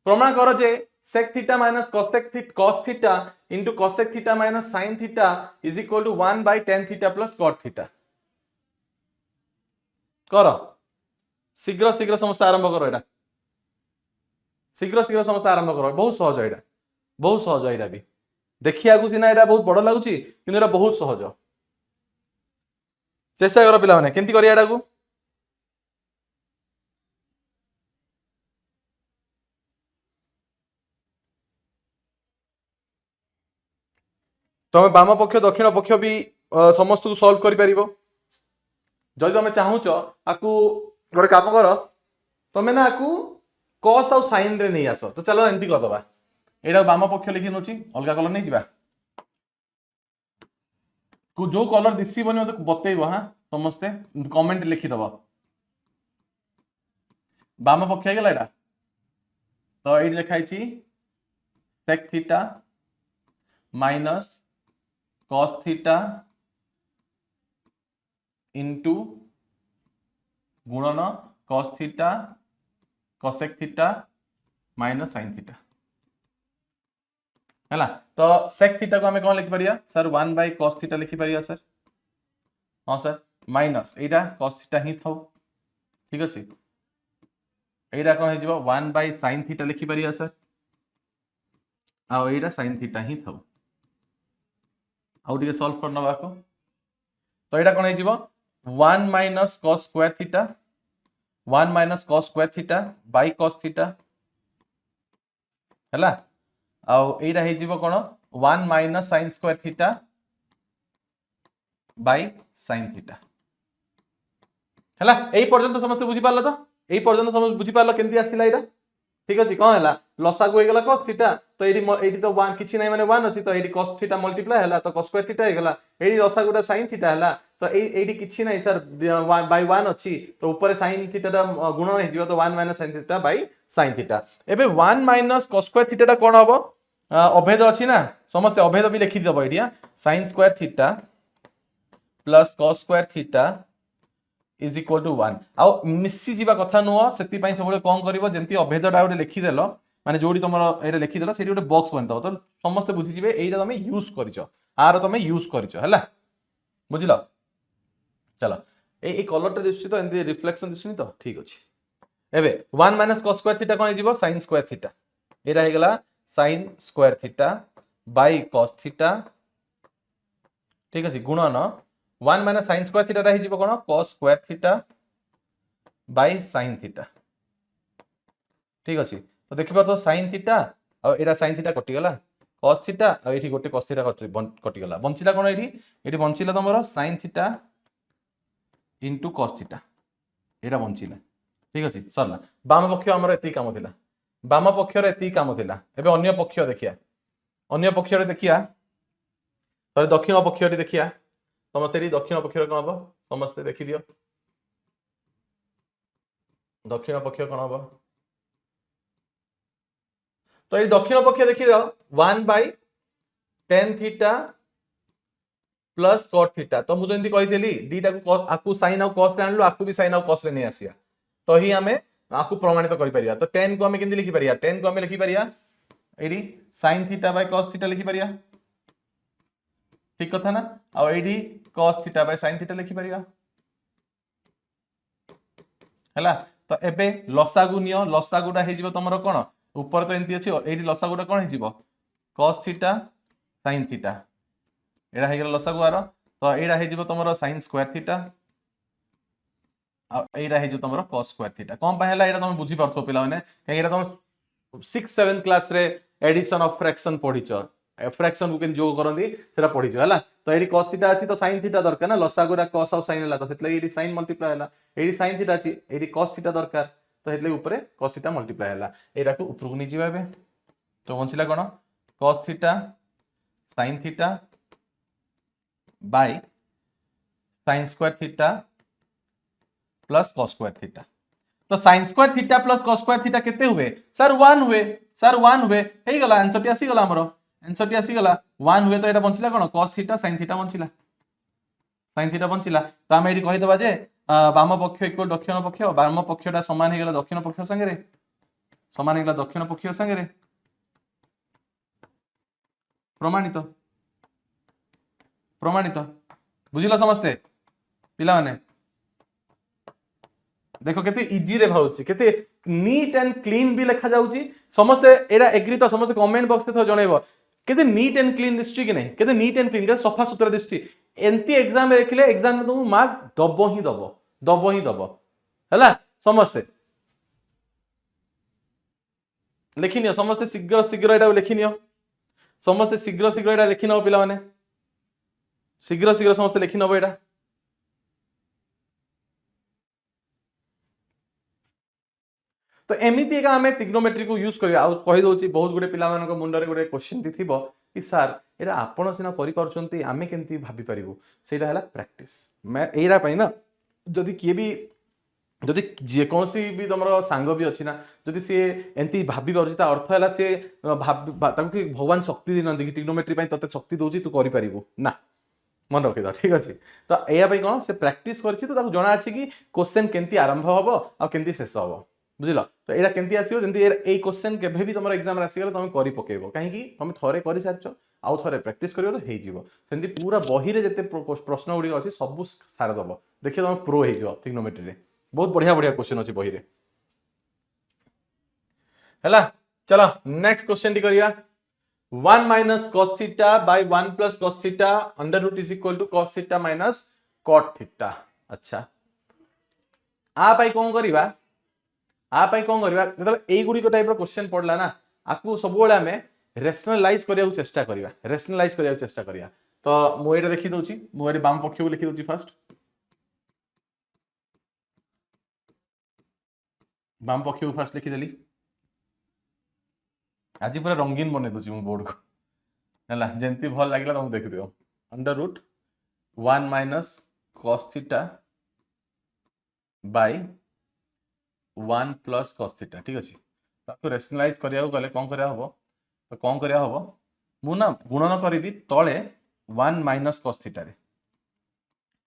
প্রমাণ করো যে sec theta minus cos theta into cosec theta minus sin theta is equal to 1 by tan theta plus cot theta করো শীঘ্র শীঘ্র সমস্যা আরম্ভ করো এটা শীঘ্র শীঘ্র সমস্যা আরম্ভ করো বহুত সহজ এটা भी देखिया को सिना এটা बहुत বড় লাগুচি কিন্তু এটা বহুত সহজ चेष्टा करो पिला माने केंती करिया एटा को तमे बाम पक्ष दक्षिण पक्ष भी समस्त को सॉल्व करि परिबो जदि तमे चाहूचो आकु गोटे काम करो तमे ना आकु cos और sin रे नहीं आसो तो चलो एंती कर दबा एटा बाम पक्ष लिखि नोची अलगा कलर नहीं जिबा को जो कलर दिसी बनी मते बतेइबो हां समस्ते कमेंट लिखि दबा बाम पक्ष गेला एटा तो एटी लिखाई छी sec theta minus cos theta into गुणन cos theta cosec theta minus sin theta हैला तो sec थीटा को हमें कौन लिखि परिया सर 1 बाय cos थीटा लिखि परिया सर हां सर माइनस एटा cos थीटा ही थाउ ठीक अछि एटा कोन हे जिवो 1 बाय sin थीटा लिखि परिया सर आ एटा sin थीटा ही थाउ आउ टिके सॉल्व करना बाको तो एटा कोन हे जिवो 1 minus cos square theta 1 minus cos square theta by cos theta हैला आउ एटा हे जिवो कोन 1 minus sin square theta by sin theta हैला एई पर्यंत समस्त बुझी पारलो तो एई पर्यंत समस्त बुझी पारलो केंती आस्तिला एटा ठीक अछि कोन हैला लसा को हेगला cos थीटा तो एडी तो 1 किछि नै माने 1 अछि तो एडी cos थीटा मल्टीप्लाई हैला तो cos स्क्वायर थीटा हेगला एडी लसा गोटा sin थीटा हैला तो एडी किछि नै सर बाय 1 अछि तो ऊपर sin थीटा दा गुणन हे जिवो तो 1 minus sin theta by sin theta एबे 1 माइनस cos स्क्वायर थीटा दा कोन हबो अभेद अछि ना समस्त अभेद भी लिखि दबो एडिया sin square theta plus cos square theta is equal to 1 आ मिसी जीवा कथा नुह सेति पई सबले कोन करबो जेंती अभेदटा गोटे लिखि देलो माने जोडी तमरो एटा लिखि देलो सेठी गोटे बॉक्स बनतो तो समस्त बुझी जिवे एटा तमे यूज करिचो आरो तमे यूज करिचो हला बुझिलो चलो ए कलर टा दिसछि तो एंती रिफ्लेक्शन दिसुनी तो ठीक अछि एबे 1 माइनस cos स्क्वायर थीटा कोन जिवो sin स्क्वायर थीटा एटा हे गेला sin square theta by cos theta ठीक अछि गुणन 1 माइनस sin स्क्वायर थीटा रही जिवो कोन cos square theta by sin theta ठीक अछि तो देखि परतो sin थीटा आ एटा sin थीटा कटि गेला cos थीटा आ एठी गोटे cos थीटा कटि गेला बंचिला कोन एठी बंचिला तमरो sin theta into cos theta एटा बंचिला ठीक अछि सरला बाम पक्ष हमर एति काम थिला बाम पक्ष रे एति काम थिला एबे अन्य पक्ष देखिया अन्य पक्ष रे देखिया तो दक्षिण पक्ष रे देखिया समस्त दक्षिण पक्ष कौन हम समस्ते देखी दियो दक्षिण पक्ष कौन हम तो ये दक्षिण पक्ष देखी दियो 1 by tan theta plus cot theta तो मुझे एंती कहि देली दीटा को आकु sin और cos आनलो आकु भी sin और cos रे नहीं आसिया तो ही हमें आकु प्रमाणित करि परिया तो tan को हमें केंती लिखि परिया tan को हमें लिखि परिया एडी sin theta bye cos theta लिखि परिया ठीक कथा ना आ एडी cos theta by sin theta लिखि परिया हैला। तो एबे लसागु नियो, लसागुटा हे जिवो तमरो कोन ऊपर तो एंती अछि, एठी लसागुटा कोन हे जिवो cos थीटा sin थीटा, एडा हे गेल लसागु आरो। तो एडा हे जिवो तमरो sin स्क्वायर थीटा आ एडा हे जिवो तमरो cos स्क्वायर थीटा। कोन पा हैला एडा तुम बुझी परथो पिला माने, हे एडा तुम 6 7 क्लास रे एडिशन ऑफ फ्रैक्शन पढिचो, फ्रैक्शन को केन जोग करंदी सेटा पढिचो हैला। तो एडी cos थीटा अछि तो sin थीटा दरकार ना, लसागुरा cos और sin हैला तो सेतले एडी sin मल्टीप्लाई हैला, एडी sin थीटा अछि एडी cos थीटा दरकार तो हेतले ऊपरे cos थीटा मल्टीप्लाई हैला। एडा को ऊपर को नि जिबा बे तो बंचिला कोन cos theta sin theta by sin square theta plus cos square theta. तो sin square theta plus cos square theta केते हुए सर 1 हुए, सर 1 हुए हेई गला आंसर टी आसी गला हमरो, आंसर टी आसी गला 1 हुए तो एटा बंचिला कोन cos थीटा sin थीटा बंचिला, sin थीटा बंचिला। तो हम एडी कहि दबा जे वाम पक्ष इक्वल दक्षिण पक्ष, वाम पक्षटा समान हे गला दक्षिण पक्ष संगे रे, समान हे गला दक्षिण पक्ष संगे रे, प्रमाणित प्रमाणित बुझिला समस्ते पिला माने। देखो केते इजी रे भाउची, केते नीट एंड क्लीन भी लिखा जाउची। समस्ते एडा एग्री तो समस्ते कमेंट बॉक्स थे जणेबो केते नीट एंड क्लीन दिसची कि नहीं, केते नीट एंड क्लीन के सफा सुतरा दिसची। एंती एग्जाम रे देखले एग्जाम में तुम मार्क दबो ही दबो, दबो ही दबो हैला। समस्ते लिखिनियो, समस्ते शीघ्र शीघ्र एटा लिखिनियो, समस्ते शीघ्र शीघ्र एटा लिखि नबो पिला माने, शीघ्र शीघ्र समस्ते लिखि नबो एटा। तो एमिति एका हमें ट्रिग्नोमेट्री को यूज करिया। आ कहि दोची बहुत गुडे पिला मानक मुंडरे गुडे क्वेश्चन थिबो कि सर एरा आपण सिना करि परछंती आमे केंती भाबी परिबो, सेटा हला प्रैक्टिस। मैं एरा पई ना जदि किए भी जदि जे कोनसी भी तमरो सांग भी अछि ना जदि से एंती भाबी परछि ता अर्थ हला से ताको कि भगवान शक्ति दिनंदी कि ट्रिग्नोमेट्री पई तते शक्ति दोची तू करि परिबो ना, मन रखि द ठीक अछि। तो एया पई कोन से प्रैक्टिस करछि तो ताको जणा अछि कि क्वेश्चन केंती आरंभ हबो आ केंती शेष हबो बुझिलो। तो एटा केंती आसीबो जेंती ए क्वेश्चन केभे भी तमरो एग्जाम रे आसी गेलो तमे करि पकेबो, काहे कि तमे थरे करि सारछो आउ थरे प्रैक्टिस करियो तो हेइ जिवो। सेंती पूरा बही रे जते प्रश्न गुडी अछि सब सार दबो, देखियो तमे प्रो हेइ जिवो ट्रिग्नोमेट्री रे। बहुत बढ़िया बढ़िया क्वेश्चन अछि बही रे हैला। चलो नेक्स्ट क्वेश्चन टी करिया। 1 minus cos theta by 1 plus cos theta under root is equal to cos theta minus cot theta. अच्छा आ पाई कोन करिवा, आ पाई कोन करिवा जतले एई गुडी को टाइप रो क्वेश्चन पडला ना आकु सब बेले हमें रेशनलाइज करिया चेष्टा करिया, रेशनलाइज करिया चेष्टा करिया। तो मु एटा देखि दोची, मु एटी बाम पक्ष को लिखि दोची फर्स्ट, बाम पक्ष को फर्स्ट लिखि देली। आज पूरा रंगीन बने दोची मु बोर्ड को हैला, जेंती भल लागिला तुम देखि दियो। Under root 1 minus cos theta by 1 plus cos theta ठीक अछि। ताको रेशनलाइज करिया गले कोन करिया हबो, तो कोन करिया हबो मु ना गुणन करिवि तळे 1 माइनस cos थीटा रे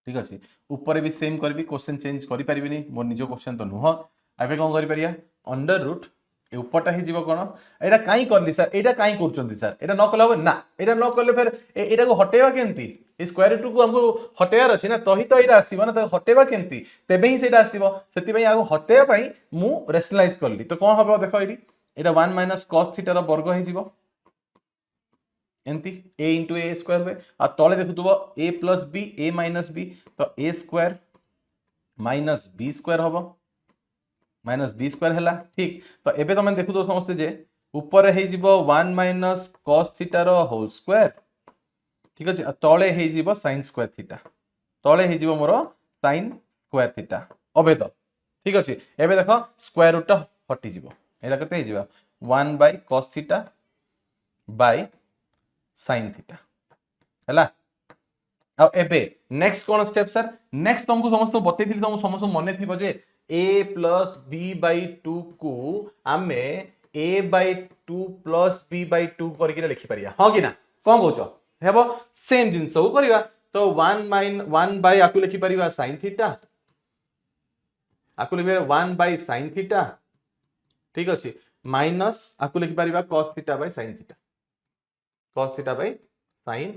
ठीक अछि, ऊपर भी सेम करबी, क्वेश्चन चेंज करि परिबिनी मोर निजो क्वेश्चन तो नुह। आबे कोन करि परिया अंडर रूट ए ऊपरटा ही जीवो कोन एटा काई करली सर, एटा काई करचंती सर, एटा न कला ना, एटा न करले फिर एटा को हटेबा केंती, ए स्क्वायर रूट को हमको हटेयार अछि ना, तही तो एटा आसीबो ना, त हटेबा केंती तेबे ही सेटा आसीबो। सेति पई आगो हटेबा पई मु रेशनलाइज करली। तो कोन हबो देखो एडी एटा 1 माइनस cos थीटा रो वर्ग हे जीवो एंती a इंटू ए स्क्वायर हुए आ तले देखुतबो a plus b a minus b, तो a square minus b square हबो, माइनस बी स्क्वायर हैला ठीक। तो एबे तमे देखु तो समझते जे ऊपर हे जीवो 1 माइनस cos थीटा रो होल स्क्वायर ठीक अछि, तळे हे जीवो sin स्क्वायर थीटा, तळे हे जीवो मोर sin स्क्वायर थीटा अबेद ठीक अछि। एबे देखो स्क्वायर रूट हटि जीवो, एला कते हे जीवो 1 by cos theta by sin theta हैला। आ एबे नेक्स्ट कोन स्टेप सर, नेक्स्ट तुमको समस्त बतै थिली, तुम समस्त मने थिबो जे a प्लस b बाय 2 को आमे a by 2 plus b by 2 करके लिखि परिया हां कि ना, कोन कहउछो हेबो सेम जिंस को करिवा। तो 1 बाय आकु लिखि परिवा sin थीटा, आकु लिखि 1 बाय sin थीटा ठीक अछि, माइनस आकु लिखि परिवा cos theta by sin theta, cos theta by sin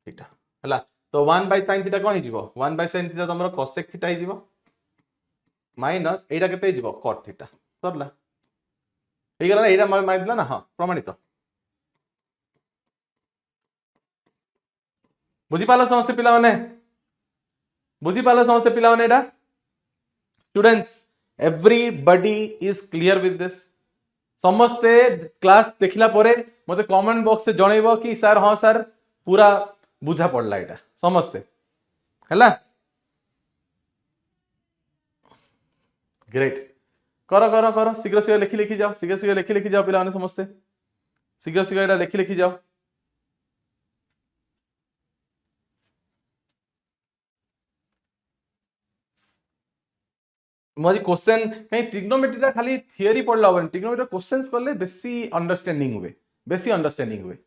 theta हला। तो 1 बाय sin थीटा कोन हिजिवो 1 बाय sin थीटा तमरो cosec थीटा हिजिवो माइनस एटा केते जिवो cot थीटा सरला हे गेला ना एटा माइदिला ना हां प्रमाणित बुझी पाला समस्त पिला माने बुझी पाला समस्त पिला माने एटा students everybody is clear with this समस्ते क्लास देखला परे मते कमेंट बॉक्स से जणैबो कि सर हां सर पूरा बुझा पड़ला एटा समस्ते हैला ग्रेट करो करो करो शीघ्र शीघ्र लिखि लिखि जाओ शीघ्र शीघ्र लिखि लिखि जाओ पिला माने समस्ते शीघ्र शीघ्र एटा लिखि लिखि जाओ मोदी क्वेश्चन कहीं ट्रिग्नोमेट्री टा खाली थियरी पढ़ला होबन ट्रिग्नोमेट्री क्वेश्चंस करले बेसी अंडरस्टैंडिंग हुए बेसी अंडरस्टैंडिंग हुए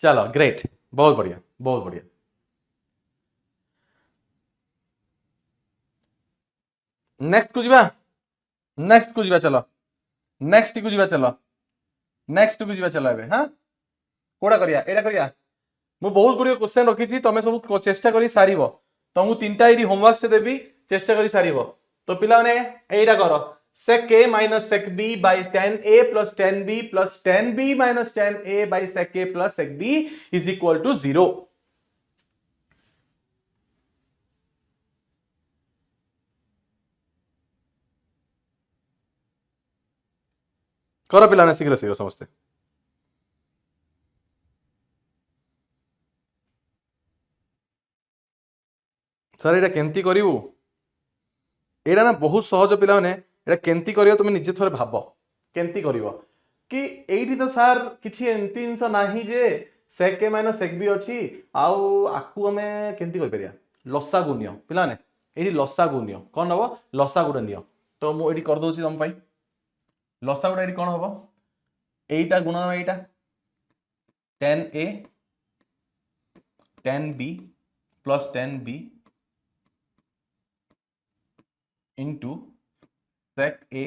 चलो ग्रेट बहुत बढ़िया बहुत बढ़िया नेक्स्ट को जीवा नेक्स्ट को जीवा चलो नेक्स्ट को जीवा चलो नेक्स्ट को जीवा चलो एबे हां कोडा करिया एडा करिया मु बहुत गुडी क्वेश्चन रखी छी तमे सब चेष्टा करी सारीबो तुमको तीनटा एडी होमवर्क से देबी चेष्टा करी सारीबो तो पिला ने एडा करो sec a minus sec b by tan a plus tan b plus tan b minus tan a by sec a plus sec b is equal to 0 करो पिला ने शीघ्र शीघ्र समझते सर एटा केंती करिवु एटा ना बहुत सहज पिला ने एटा केंती करियो तुम निजे थोड़े भाब केंती करिवो कि एठी तो सर किछि एंती जिंस नाही जे sec a minus sec b अछि आउ आकु हमें केंती करि परिया लसा गुण्य पिला ने एठी लसा गुण्य कोन हबो लसा गुण नियो तो मु एठी कर दोछि तुम पई लसा गुण एठी कोन हबो एटा गुणन एटा tan a tan b plus tan b into sec a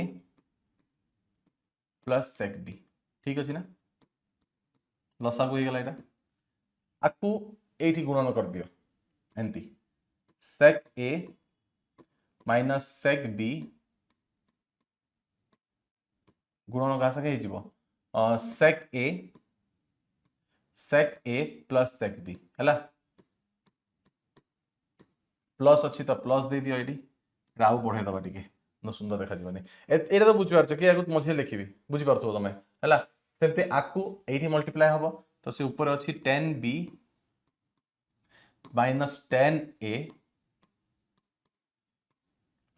plus sec b ठीक अछि ना लसा को गला एटा आकु एठी गुणन कर दियो एंती sec a minus sec b गुणन का सके हिजिबो sec a plus sec b हला प्लस अछि तो प्लस दे दियो एठी राउ बढ़े दबा टिके न सुंदर देखा जीवनी एटा तो बुझि पारछ कि आकु मझे लिखिबी बुझि पारथो तमे हला सेते आकु एठी मल्टीप्लाई हबो तो से ऊपर अछि tan b minus tan a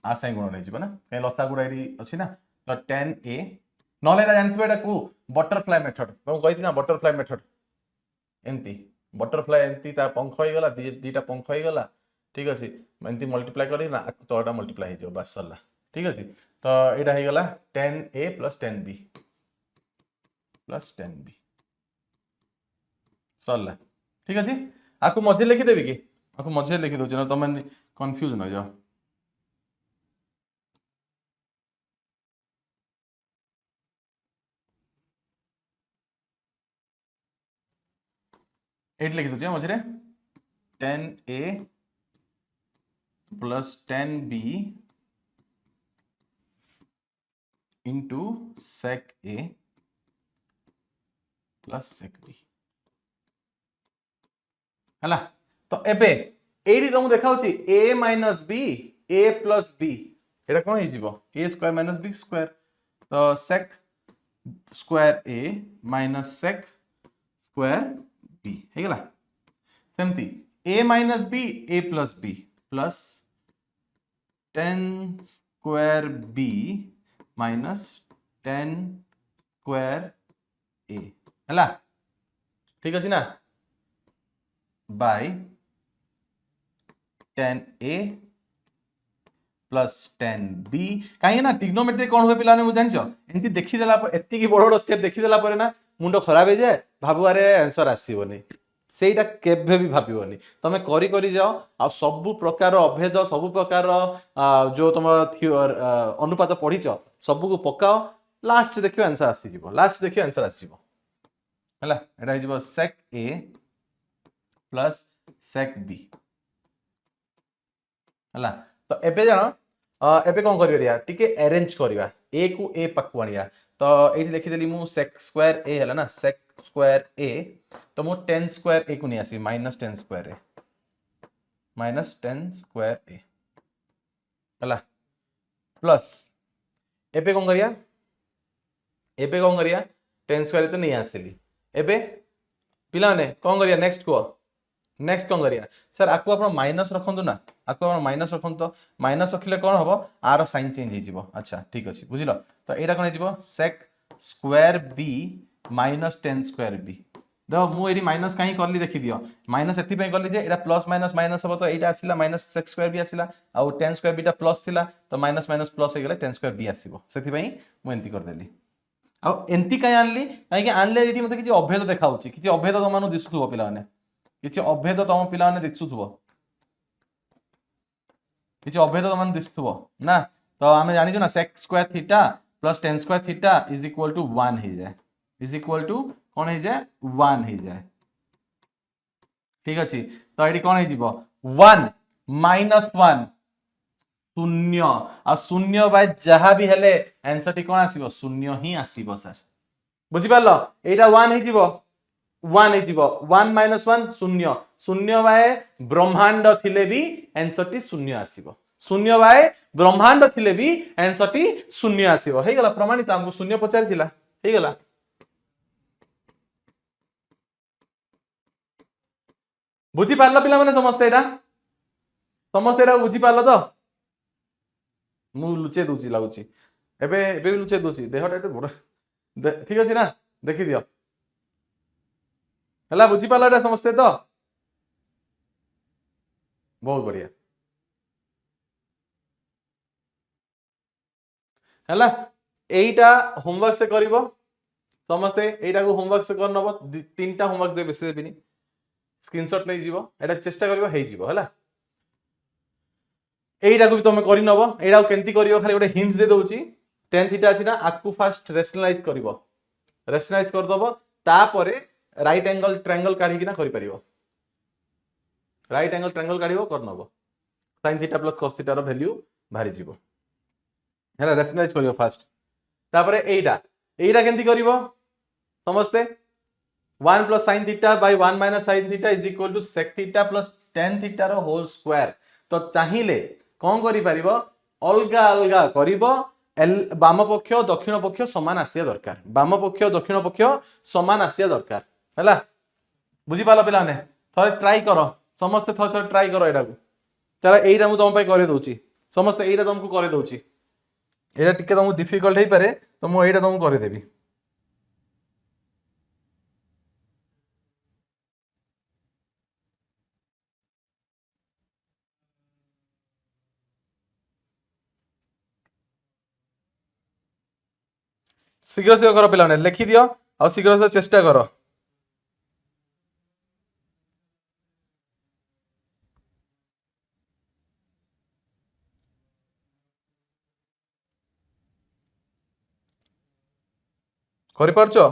आ साइन गुण नै जीव ना कहीं लसा गुडा एठी अछि ना तो tan a नले एटा जानथिबे एटा को बटरफ्लाई मेथड हम कहिथि ना बटरफ्लाई मेथड एंती बटरफ्लाई एंती ता पंख होई गला दीटा पंख होई गला ठीक अछि एंती मल्टीप्लाई करी ना आकु तोटा मल्टीप्लाई हे जो बस सरला ठीक अछि तो एटा हे गला tan a plus tan b plus tan b सरला ठीक अछि आकु मझे लिखि देबी कि आकु मझे लिखि दो ना तमे कंफ्यूज न जाओ एट लिखि दो मझे tan a plus tan b into sec a plus sec b हला तो एबे एडी तुम देखाउची a minus b a plus b एटा कोन हे जीवो a square minus b square तो sec square a minus sec square b हे गेला सेमती a minus b a plus b plus tan square b minus tan square a हला ठीक अछि ना by tan a plus tan b कहीं ना trigonometry कोन होय पिलाने मु जानछो एंती देखि देला पर एत्ती की बड़ बड़ स्टेप देखि देला पर ना मुंडो खराब हे जाय भाबु अरे आंसर आसीबोनी सेटा केबे भी भाबिबोनी तमे करी करी जाओ आ सब प्रकार अभेद सब प्रकार जो तुम अनुपात पढ़ीच सब को पकाओ लास्ट देखियो आंसर आसी जीवो लास्ट देखियो आंसर आसी जीवो हला एटा हे जीवो sec a plus sec b हला। तो एबे जानो एबे कोन करिया टिके अरेंज करिया a को a पाकु आनिया। तो एठी लिखि देली मु sec स्क्वायर a हला ना sec स्क्वायर a तो मु 10 स्क्वायर a को नि आसी minus 10 square a minus 10 square a हला प्लस एबे कोन करिया 10 स्क्वायर तो नहीं आसिली एबे पिला ने कोन करिया नेक्स्ट को नेक्स्ट कोन करिया सर आको आपण माइनस रखंतु ना आको आपण माइनस रखंतु माइनस रखिले कोन हबो आर साइन चेंज हो जिवो। अच्छा ठीक अछि बुझिलो। तो एटा कोन जिवो sec square b minus 10 square b देखो मु एडी माइनस काहे करली देखि दियो माइनस एति पय करली जे एटा प्लस माइनस माइनस हबो तो एटा आसिला माइनस sec स्क्वायर b आसिला आ 10 स्क्वायर b टा प्लस थिला तो माइनस माइनस प्लस हो गेले 10 स्क्वायर b आसीबो सेति पय मु एंती कर देली। आ एंती काहे आनली काहे कि आनले एटी मते किछि अभेद देखाउची किछि अभेद तमानु दिसुथबो पिला माने किछि अभेद तम पिला माने दिसुथबो किछि अभेद तमानु दिसुथबो ना। तो आमे जानि छु ना sec square theta plus 10 square theta is equal to 1 हे जाय इज इक्वल टू कोन हे जाय 1 हे जाय ठीक अछि। तो एटी कोन हे जिवो 1 माइनस 1 शून्य आ शून्य बाय जहा भी हेले आंसर टी कोन आसीबो शून्य ही आसीबो सर बुझि पालो एटा 1 हे जिवो 1 हे जिवो 1 माइनस 1 शून्य शून्य बाय ब्रह्मांड थिले भी आंसर टी शून्य आसीबो शून्य बाय ब्रह्मांड थिले भी आंसर टी शून्य आसीबो हे गेला प्रमाणित हमको शून्य पचारि थिला हे गेला। बुझि पारलो पिला माने समस्त एटा बुझि पारलो तो मु लुचे दोची लागुची एबे एबे लुचे दोची देहटा एते बड़ ठीक अछि ना देखि दियो हला बुझि पाला एटा समस्त तो बहुत बढ़िया हला एटा होमवर्क से करिवो समस्त एटा को होमवर्क से कर नबो तीनटा होमवर्क दे बेसे देबिनी स्क्रीनशॉट नै जीवो एटा चेष्टा करिवो हे जीवो हला एटा को भी तुम करि नबो एटा को केंती करिवो खाली गोटे हिंट्स दे दोची tan थीटा अछि ना आकु फर्स्ट रेशनलाइज करिवो रेशनलाइज कर दबो तापरे राइट एंगल ट्रायंगल काढी किना करि परिवो राइट एंगल ट्रायंगल काढिवो कर नबो sin theta plus cos theta रो वैल्यू भारी जीवो हैला रेशनलाइज करिवो फर्स्ट तापरे एटा केंती करिवो समझते 1 plus sin theta by 1 minus sin theta is equal to sec theta plus tan theta रो होल स्क्वायर। तो चाहिए कौन करि परिबो अलगा अलगा करिवो बाम पक्ष दक्षिण पक्ष समान आसिया दरकार बाम पक्ष दक्षिण पक्ष समान आसिया दरकार हैला बुझि पाला पिला ने थरे ट्राई करो समस्त थरे ट्राई करो एटा को चला एटा मु तुम पय करे दोची समस्त एटा तुमको करे दोची एटा टिके तुमको डिफिकल्ट हे पारे तो मु एटा तुमको करे देबी। शीघ्र शीघ्र कर पिला लिखि दियो आ शीघ्र से चेष्टा करो करि परछो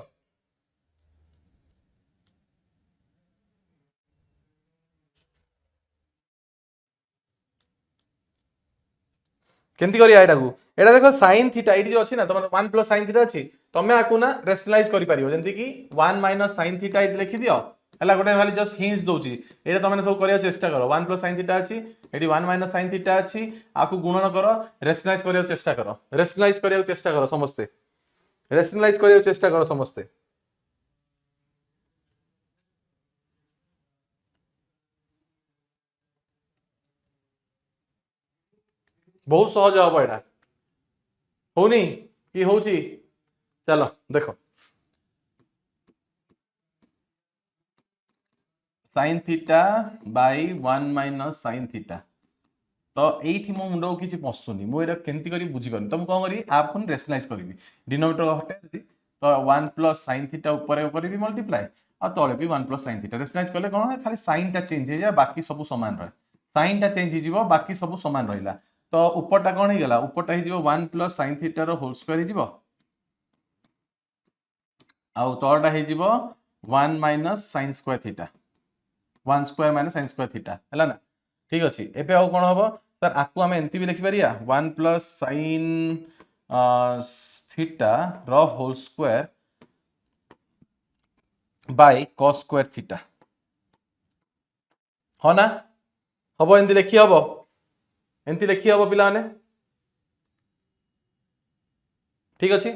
केंती करिया एटा को एटा देखो sin थीटा एटी जो अछि ना तमन 1 प्लस sin थीटा अछि तमे आकु ना रेशनलाइज करि परिबो जेंति कि 1 माइनस sin थीटा एटी लिखि दियो हला गोटे खाली जस्ट हिंट्स दोची एटा तमने सब करिया चेष्टा करो 1 प्लस sin थीटा अछि एटी 1 माइनस sin थीटा अछि आकु गुणन करो रेशनलाइज करिया चेष्टा करो रेशनलाइज करिया चेष्टा करो समस्ते रेशनलाइज करिया चेष्टा करो समस्ते बहुत सहज हबो एटा होनी कि होची चलो देखो sin theta by 1 minus sin theta तो एठी मो मुंडो किछि पसुनी मो एरा केंती करी बुझी पानी तो मु कोन करी आप फोन रेशनलाइज करबी डिनोमिनेटर हटे तो 1 प्लस sin थीटा ऊपर ऊपर भी मल्टीप्लाई आ तळे भी 1 प्लस sin थीटा रेशनलाइज करले कोन है खाली sin टा चेंज हे जा बाकी सब समान रहे sin टा चेंज हे जिवो बाकी सब समान रहिला तो ऊपरटा कोन हे गेला ऊपरटा हे जिवो 1 प्लस sin थीटा रो होल स्क्वायर हे जिवो आ तळटा हे जिवो 1 minus sin square theta 1 square minus sin square theta है ना ठीक अच्छे एबे आउ कौन हम सर आपको आम एमती भी लिखिपर 1 प्लस sin थीटा रो whole square by cos square theta हाँ ना हम एमती लिखी हम एमती लिखी हम पिला ठीक अच्छे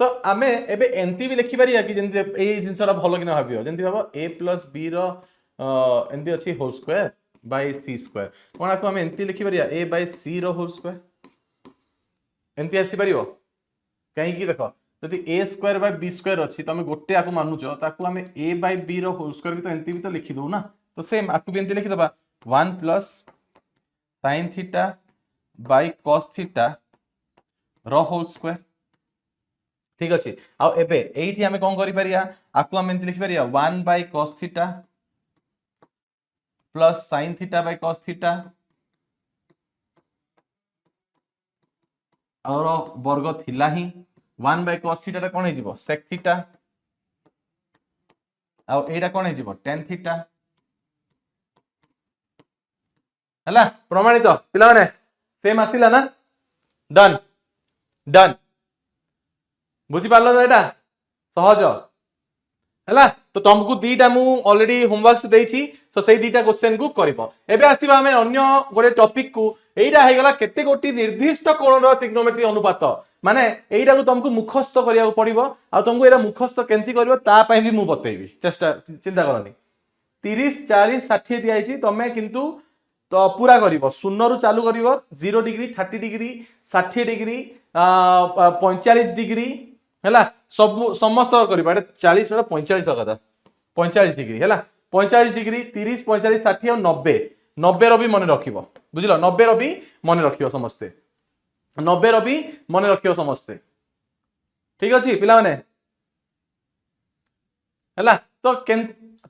तो आम एबे एमती भी लिखिपर कि जिनसा भल कि भाव जमी भाव ए प्लस बी रमती अच्छी whole square by C square कौन आपको आम एमती लिखिपर A by C whole square एमती आसीपर कहीं देख जदि A square by B square अच्छी तुम गोटे आपको मानुच आम A by B whole square भी तो एमती भी तो लिखिदे ना तो सेम आपको भी एमती लिखिदे 1 plus sin theta bye cos theta रो होल स्क्वायर ठीक अच्छे आउ एबे एठी आमे कोन करि परिया आपको आम एमती लिखि परिया 1 by cos theta plus sin theta bye cos theta और वर्ग थिला ही 1 बाय cos थीटा कोन हे जिवो sec थीटा आउ एटा कोन हे जिवो tan थीटा हला प्रमाणित पिला माने सेम आसिला ना डन डन बुझी पारलो एटा सहज है तो तुमको दीटा मुझे ऑलरेडी होमवर्क से देछि सो से दीटा क्वेश्चन को करबो एबे आसीबा हमें अन्य गोटे टॉपिक को एइटा हे गला केते गोटी निर्दिष्ट कोणर ट्रिग्नोमेट्री अनुपात माने एइटा को तुमको मुखस्थ करिया पड़िबो आ तुमको एरा मुखस्थ केंती करबो ता पई भी मु बतेबी चेष्टा चिंता करनी 30 40 60 दिया आइछि तमे किंतु तो पूरा करिवो शून्य रु चालू करिवो 0 डिग्री 30 डिग्री 60 डिग्री 45 डिग्री है सब समस्त कर 40 45 कथा 45 डिग्री है 45 डिग्री 30 45 60 और 90 90 रो भी मन रखिबो बुझिलो 90 रो भी मन रखिबो समस्ते 90 रो भी मन रखिबो समस्ते ठीक अछि पिला माने है तो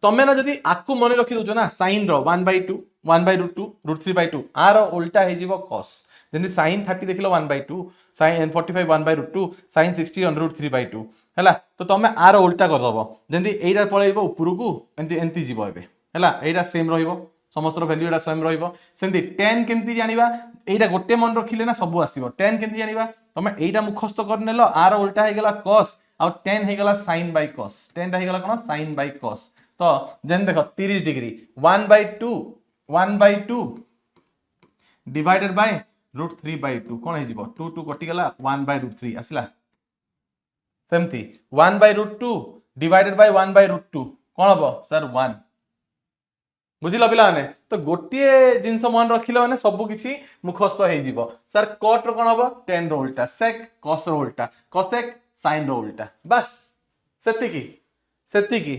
तमे ना जदी आकु मन रखि दोजो ना sin रो 1/2 1/√2 √3/2 आर उल्टा हे जीवो cos जंदी sin 30 देखिलो 1/2 sin 45 1/√2 sin 60 √3/2 हैला तो तमे आर उल्टा कर दबो जंदी एइरा पळेइबो ऊपर को एंती एंती जीवो एबे हैला एइरा सेम रहिबो समस्त वैल्यू एटा सेम रहिबो सेंती tan केंती जानिबा एइरा गोटे मन रखिले ना सब आसीबो tan केंती जानिबा तमे एइरा मुखस्थ कर नेलो आर उल्टा हे गेला cos आ tan हे गेला sin बाय cos tan हे गेला कोन sin बाय cos तो जन देखो 30 डिग्री 1/2 डिवाइडेड बाय √3/2 कोन हे जीवो 2 2 कटि गेला 1/√3 आसिला सेमती 1/√2 डिवाइडेड बाय 1/√2 कोन हबो सर 1 बुझिलो पिला माने तो गोटे जिंस मन रखिले माने सब किछि मुखस्थ हे जीवो सर cot रो कोन हबो tan रो उल्टा sec cos रो उल्टा cosec sin रो उल्टा बस सेति की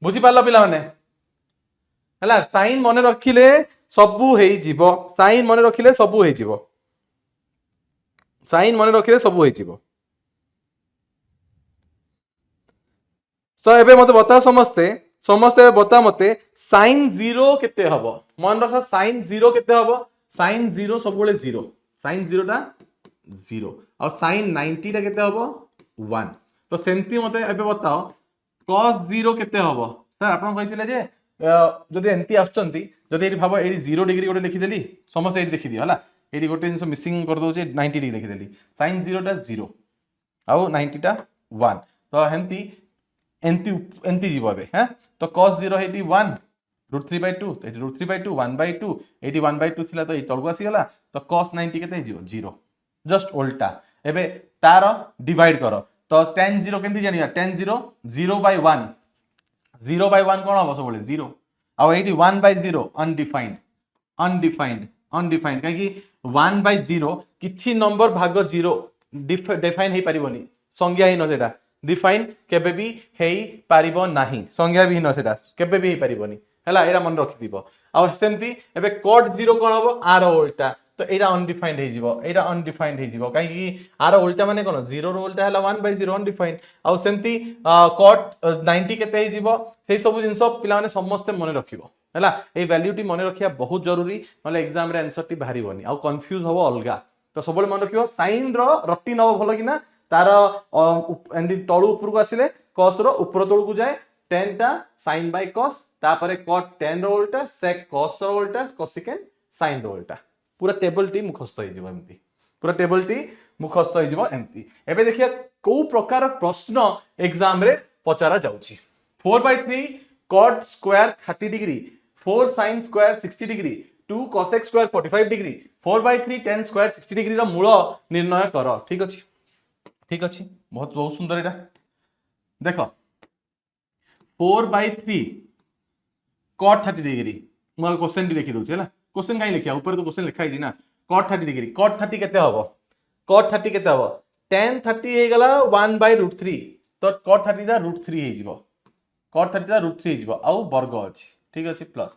बुझी पारलो पिला माने हला साइन मन रखिले सबु हे जीवो साइन मन रखिले सबु हे जीवो साइन मन रखिले सबु हे जीवो सो एबे मते बता समस्ते बता मते sin 0 केते हबो मन रख sin 0 केते हबो sin 0 सब बेले 0 sin 0 टा 0 और sin 90 टा केते हबो 1 तो सेंती मते एबे बताओ cos 0 केते हबो सर आपन कहितिले जे जदि एंती आछंती जदि एठी भाबो एठी 0 डिग्री गोटे लिखि देली समस्त एठी देखि दियो हला एठी गोटे जिंस मिसिंग कर दो जे 90 डिग्री लिखि देली sin 0 टा 0 आउ 90 टा 1 तो हेंती एंती जीवो एबे हैं तो cos 0 हेटी 1 √3/2 तो एटी √3/2 1/2 एटी 1/2 थिला तो ए तळगु आसी गला तो cos 90 केते जीवो 0 जस्ट उल्टा एबे तार डिवाइड करो तो tan 0 केंती जानिया tan 0 0/1 0/1 कोन हबो सबले 0 आ एटी 1/0 अनडिफाइंड काहे कि 1/0 किछि नंबर भाग 0 डिफाइन हे परिबोनी संज्ञा ही न सेटा डिफाइन केबे भी हेई पारिबो नाही संज्ञा भी न सेटा केबे भी हे परिबोनी हला एरा मन रखि दिबो आ सेमती एबे cot 0 कोन हबो आर उल्टा तो एरा अनडिफाइंड हे जिवो एरा अनडिफाइंड हे जिवो काहे कि आर उल्टा माने कोन 0 रो उल्टा हला 1/0 अनडिफाइंड आ सेमती cot 90 केते हे जिवो सेही सब जिंस पिला माने समस्त मन रखिबो हला ए वैल्यू टी मन रखिया बहुत जरूरी नले एग्जाम रे आंसर टी बाहरिबोनी आ कंफ्यूज होबो अलगा तो सबले मन रखिबो साइन रो रट्टी नबो भलो किना तार एंदी तळु ऊपर को आसिले cos रो ऊपर तळ को जाए tan टा sin by cos तापर cot tan रो उल्टा sec cos रो उल्टा cosecant sin रो उल्टा पूरा टेबल टी मुखस्त हो जिवो एमती पूरा टेबल टी मुखस्त हो जिवो एमती एबे देखिया को प्रकार प्रश्न एग्जाम रे पचारा जाउची 4/3 cot square 30 degree 4 sin square 60 degree 2 cosec square 45 degree 4/3 tan square 60 degree रो मूल निर्णय कर ठीक अछि बहुत बहुत सुंदर एटा देखो 4/3 cot 30 डिग्री मैं क्वेश्चन टी लिखि दउछ हैला क्वेश्चन काई लिखिया ऊपर तो क्वेश्चन लिखा हिजी ना cot 30 डिग्री cot 30 केते हबो cot 30 केते हबो tan 30 हे गला 1/√3 तो cot 30 दा √3 हे जिवो cot 30 दा √3 हे जिवो आउ वर्ग अछि ठीक अछि प्लस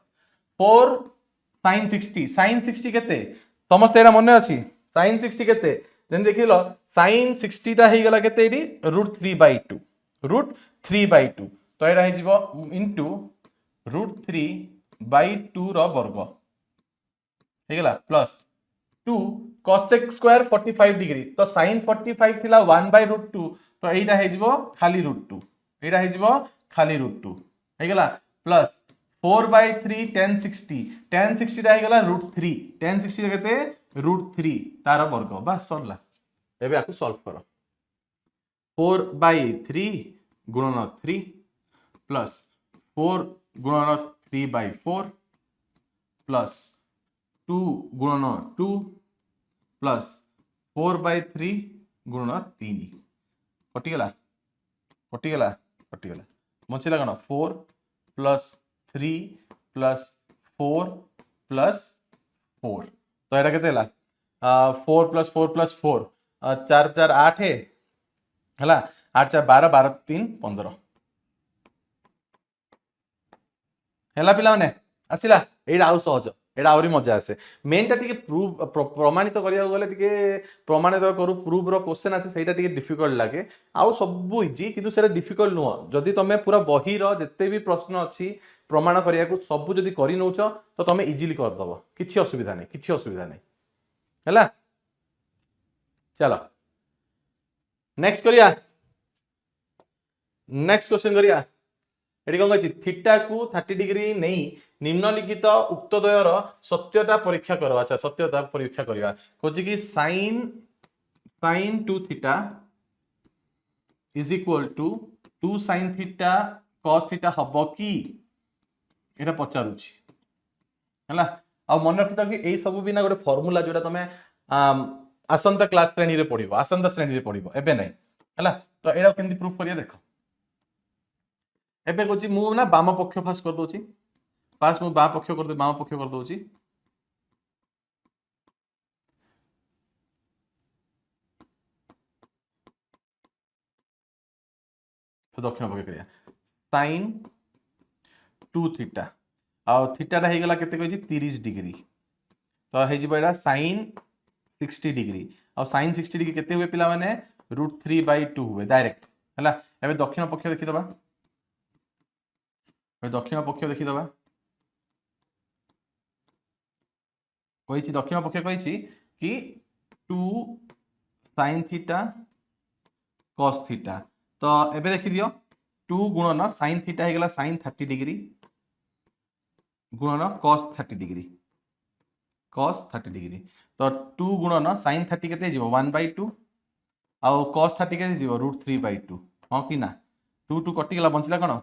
4 sin 60 केते समस्त एरा मने अछि sin 60 केते देन देखिलो sin 60 टा हे गला केते एडी √3/2 √3/2 तो एरा हे जिवो इनटू √3/2 रो वर्ग हे गला प्लस 2 cosec स्क्वायर 45 डिग्री तो sin 45 थिला 1/√2 तो एटा हे जिवो खाली √2 एटा हे जिवो खाली √2 हे गला प्लस 4/3 tan 60 टा हे गला √3 tan 60 केते √3 तार वर्ग बस सरला एबे आकु सॉल्व करो 4/3 गुणन 3 प्लस 4 गुणन 3/4 प्लस 2 गुणन 2 प्लस 4/3 गुणन 3 कटिगला मचिला कण 4 प्लस 3 प्लस 4 प्लस 4 तो एटा केते हला 4 प्लस 4 प्लस 4 4 4 8 है हला 8 4 12 12 3 15 हेला पिला माने आसिला एटा आउ सहज एटा आउरी मजा आसे मेन टा टिके प्रूव प्रमाणित करिया गले टिके प्रमाणित करू प्रूव रो क्वेश्चन आसे सेटा टिके डिफिकल्ट लागे आउ सब इजी किंतु सेटा डिफिकल्ट नुह जदी तमे पूरा बही रो जत्ते भी प्रश्न अछि प्रमाण करिया को सब जदी करि नउछ तो तमे इजीली कर दबो किछि असुविधा नै हैला चलो नेक्स्ट करिया नेक्स्ट क्वेश्चन करिया एटी कोन कहछि थीटा को 30 डिग्री नहीं निम्नलिखित उक्त द्वयर सत्यता परीक्षा करो अच्छा सत्यता परीक्षा करिया कहछि कि sin 2 theta is equal to 2 sin theta cos theta हबो की एटा पचारुछि हला आ मन रखिता कि एई सब बिना गोटे फार्मूला जोटा तमे आसंता क्लास श्रेणी रे पढिबो आसंता श्रेणी रे पढिबो एबे नै हला तो एटा केंति प्रूफ करिया देखो एबे कहछि मु ना बाम पक्ष फास कर दोछि पास मु बाम पक्ष कर दोछि तो दक्षिण पक्ष करिया sin 2 थीटा आ थीटा टा हे गला केते कहछि 30 डिग्री तो हे जिबो एटा sin 60 डिग्री आ sin 60 डिग्री केते हुए पिला माने √3/2 हुए डायरेक्ट हला एबे दक्षिण पक्ष देखि दबा दक्षिण पक्ष देखि दबा कहिछि दक्षिण पक्ष कहिछि कि 2 sin थीटा cos थीटा तो एबे देखि दियो 2 गुणन sin थीटा हे गला sin 30 डिग्री गुणन cos 30 डिग्री तो 2 गुणन sin 30 केते जिवो 1/2 आ cos 30 केते जिवो √3/2 हां कि ना 2 2 कटि गला बंचला कोन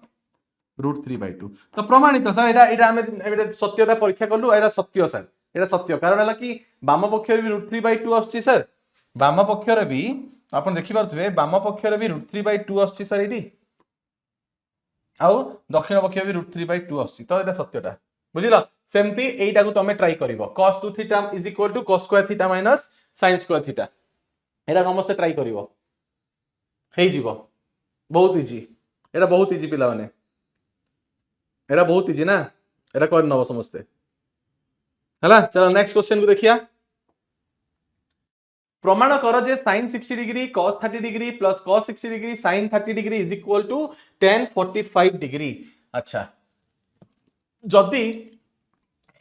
√3/2 तो प्रमाणित सर एटा हम एटा सत्यता परीक्षा करलु एटा सत्य सर एटा सत्य कारण हला कि वाम पक्ष रे भी √3/2 आछी सर वाम पक्ष रे भी आपण देखि पारथबे वाम पक्ष रे भी √3/2 आछी सर एटी आउ दक्षिण पक्ष भी √3/2 आछी तो एटा सत्यता बुझिलो सेमती एटा को तमे ट्राई करिवो cos 2 theta is equal to cos square theta minus sin square theta एटा समस्त ट्राई करिवो हेइ जीवो बहुत इजी एटा बहुत इजी पिला माने एटा बहुत इजी ना एटा कर नबो समस्त हला चलो नेक्स्ट क्वेश्चन को देखिया प्रमाण कर जे sin 60 degree cos 30 degree plus cos 60 degree sin 30 degree is equal to tan 45 degree अच्छा जदि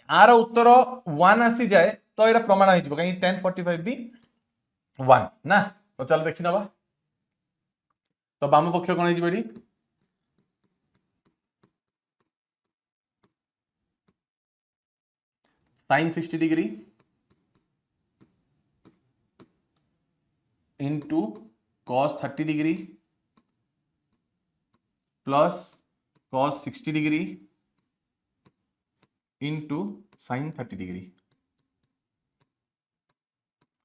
आर उत्तर 1 आसी जाए तो एटा प्रमाण हो जिवो कहीं tan 45 भी 1 ना तो चल देखि नबा तो वाम पक्ष कोन हो जिवो एडी sin 60 degree into cos 30 degree plus cos 60 degree into sin 30 degree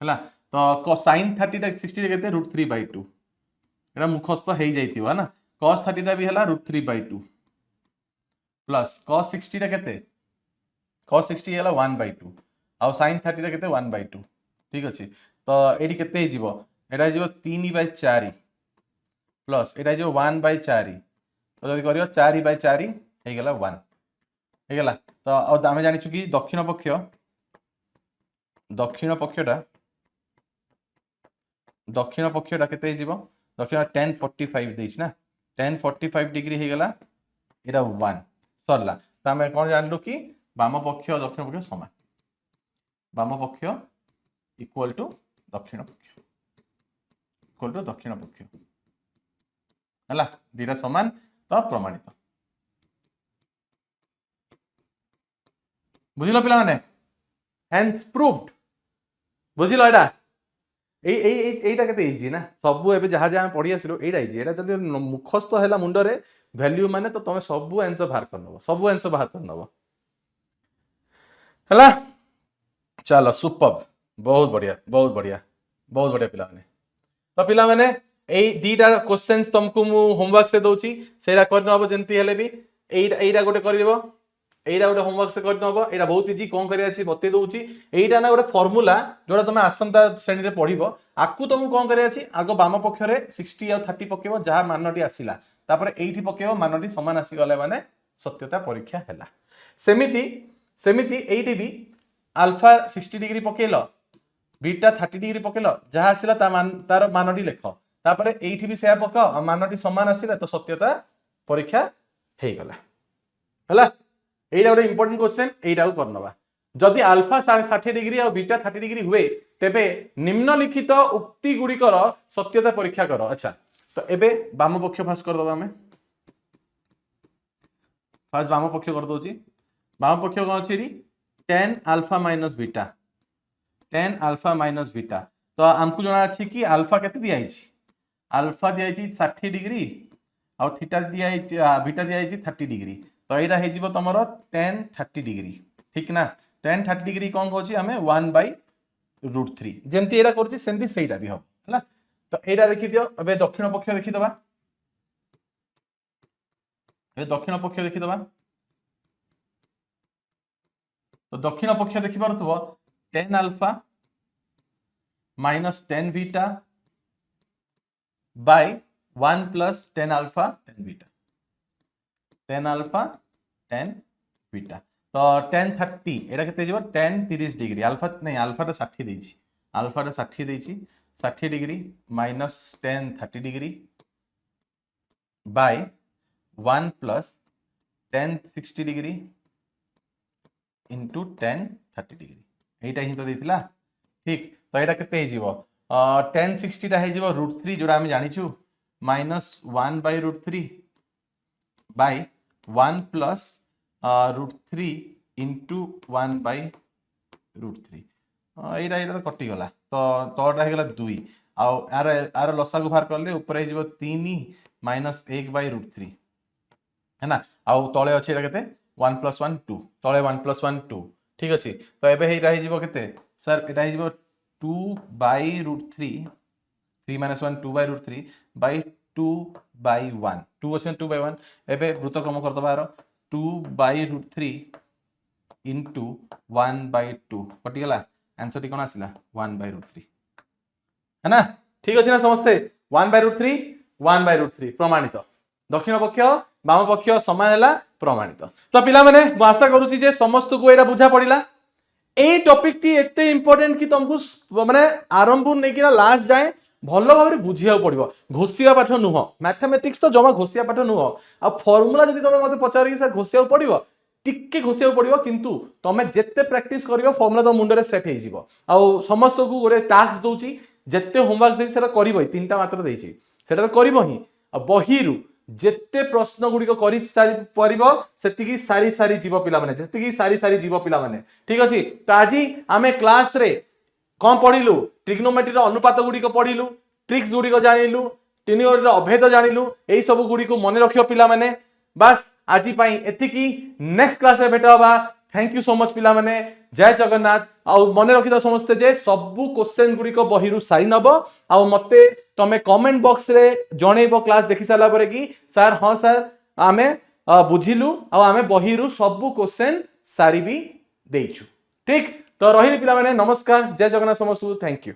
है तो sin 30 टा 60 के √3/2 एटा मुखस्त हो जाइथिबा ना cos 30 टा भी हला √3/2 प्लस cos 60 टा केते cos 60 हला 1/2 आ sin 30 टा केते 1/2 ठीक अछि तो एडी केते हे जीवो एटा जीवो 3/4 प्लस एटा जीवो 1/4 तो जदि करियो 4/4 हे गेला 1 हे गेला तो आमे जानि छु कि दक्षिण पक्षटा केते हे जीवो दक्षिण tan 45 देइछ ना tan 45 डिग्री हे गेला एटा 1 सरला तो आमे कोन जानलु कि वाम पक्ष और दक्षिण पक्ष समान वाम पक्ष इक्वल टू दक्षिण पक्ष हला दीटा समान तो प्रमाणित बुझिलो पिला माने हेंस प्रूव्ड बुझिलो एटा एटा केते इजी ना सब एबे जहा जहा पढी आसिलो एटा इजी एटा जदि मुखस्थ हैला मुंड रे वैल्यू माने तो तमे सब आंसर बाहर कर नबो हला चलो सुपर बहुत बढ़िया पिला माने तो पिला माने एई दीटा क्वेश्चंस तुमको मु होमवर्क से दोची सेरा कर नबो जेंती हेले भी एईटा गोटे करबो एईटा गोटे होमवर्क से कर नबो एईटा बहुत इजी कोन करिया छी बते दोची एईटा ना गोटे फार्मूला जोडा तुम आसंता श्रेणी रे पढिबो आकु तुम कोन करिया छी आगो वाम पक्ष रे 60 और 30 पकेबो जहा मानटी आसीला तापर एईठी पकेबो मानटी समान आसी गले माने सत्यता परीक्षा हैला सेमिति एईटी भी अल्फा 60 डिग्री पकेलो बीटा 30 डिग्री पकेलो जहा आसीला तार मानटी लेखो तापर एईठी भी सेया पकाओ मानटी समान आसीला तो सत्यता परीक्षा हे गला हला एईटा गोटे इंपोर्टेंट क्वेश्चन एईटा को करनबा जदि अल्फा 60 डिग्री और बीटा 30 डिग्री हुए तेबे निम्नलिखित उक्ति गुड़िकर सत्यता परीक्षा करो अच्छा तो एबे वाम पक्ष फास्ट कर दबा हमें फास्ट वाम पक्ष कर दोची वाम पक्ष कोन अछि tan अल्फा माइनस बीटा तो हमको जना अछि कि अल्फा केते दिया अछि अल्फा दिया अछि 60 डिग्री और थीटा दिया अछि बीटा दिया अछि 30 डिग्री तो एटा हे जिवो तमरो tan 30 डिग्री ठीक ना tan 30 डिग्री कोन कहछि हमें 1/√3 जेमति एटा करछि सेमति सेटा भी हो हला तो एटा देखि दियो अबे दक्षिण पक्ष देखि दबा तो दक्षिण पक्ष देखि पारथबो tan alpha minus tan beta by 1 plus tan alpha tan beta तो tan 30 एटा केते जीवो tan 30 डिग्री अल्फा नहीं अल्फा टा 60 देछि 60 degree minus tan 30 degree by 1 plus tan 60 degree into tan 30 degree एटा ही तो देथिला ठीक तो एटा केते हे जीवो tan 60 टा हे जीवो √3 जोडा हम जानि छु माइनस 1/√3 बाय 1 प्लस √3 इंटू 1/√3 एटा तो कटि गला तो तोटा हे गला 2 आ आर लसा को बाहर करले ऊपर हे जीवो 3 माइनस 1/√3 है ना आ तळे अछि एटा केते 1 + 1 2 तळे 1 + 1 2 ठीक अछि तो एबे हेइरा हे जीवो केते सर एटा हे जीवो 2/√3 3 - 1 2/√3 बाय 2/1 2 अछि 2/1 एबे वृत्तक्रम कर दबार 2/√3 इंटू 1/2 कटि गला आंसर टी कोन आसिला 1/√3 है ना ठीक अछि ना समस्ते 1/√3 प्रमाणित दक्षिण पक्ष वाम पक्ष समान हैला प्रमाणित तो पिला माने मु आशा करूची जे समस्त को एटा बुझा पड़िला ए टॉपिक टी एते इंपोर्टेंट कि तुमको माने आरंभ नै कि लास्ट जाए भलो भाबरे बुझिया पड़िबो घोसिया पाठ नुह मैथमेटिक्स तो जमा घोसिया पाठ नुह आ फार्मूला जदि तमे मते पचारि कि सर घोसिया पड़िबो टिक्के घोसिया पड़िबो किंतु तमे जेते प्रैक्टिस करियो फार्मूला तो मुंडरे सेट हे जिवो आ समस्त को गोरे टास्क दोची जेते होमवर्क देई सेरा करिवो तीनटा मात्र देइची सेटा तो करिवो ही आ बहिरु जेते प्रश्न गुड़िक कर सारी सारी सारी जीव पिला माने जेतिकी सारी सारी जीव पिला माने ठीक अछि। तो आज आमे क्लास रे कौन पढ़िलु ट्रिग्नोमेट्री रो अनुपात गुड़िक पढ़िलु ट्रिक्स गुड़िक जानिलु ट्रिग्नोमेट्री रो अभेद जानिलु एई सब गुड़िक मन रखियो पिला माने बस आज पई एतिकी नेक्स्ट क्लास रे भेट होबा। थैंक यू सो मच पिला माने जय जगन्नाथ आउ मन रखि त समस्त जे सबु क्वेश्चन गुड़िक बहिरु सारी नब आउ मते तमे कमेंट बॉक्स रे जणेबो क्लास देखि साला परे कि सर हां सर आमे बुझिलु आउ आमे बहिरु सबु क्वेश्चन सारी भी देइछु ठीक। तो रही पिला माने नमस्कार जय जगन्नाथ समस्त थैंक यू।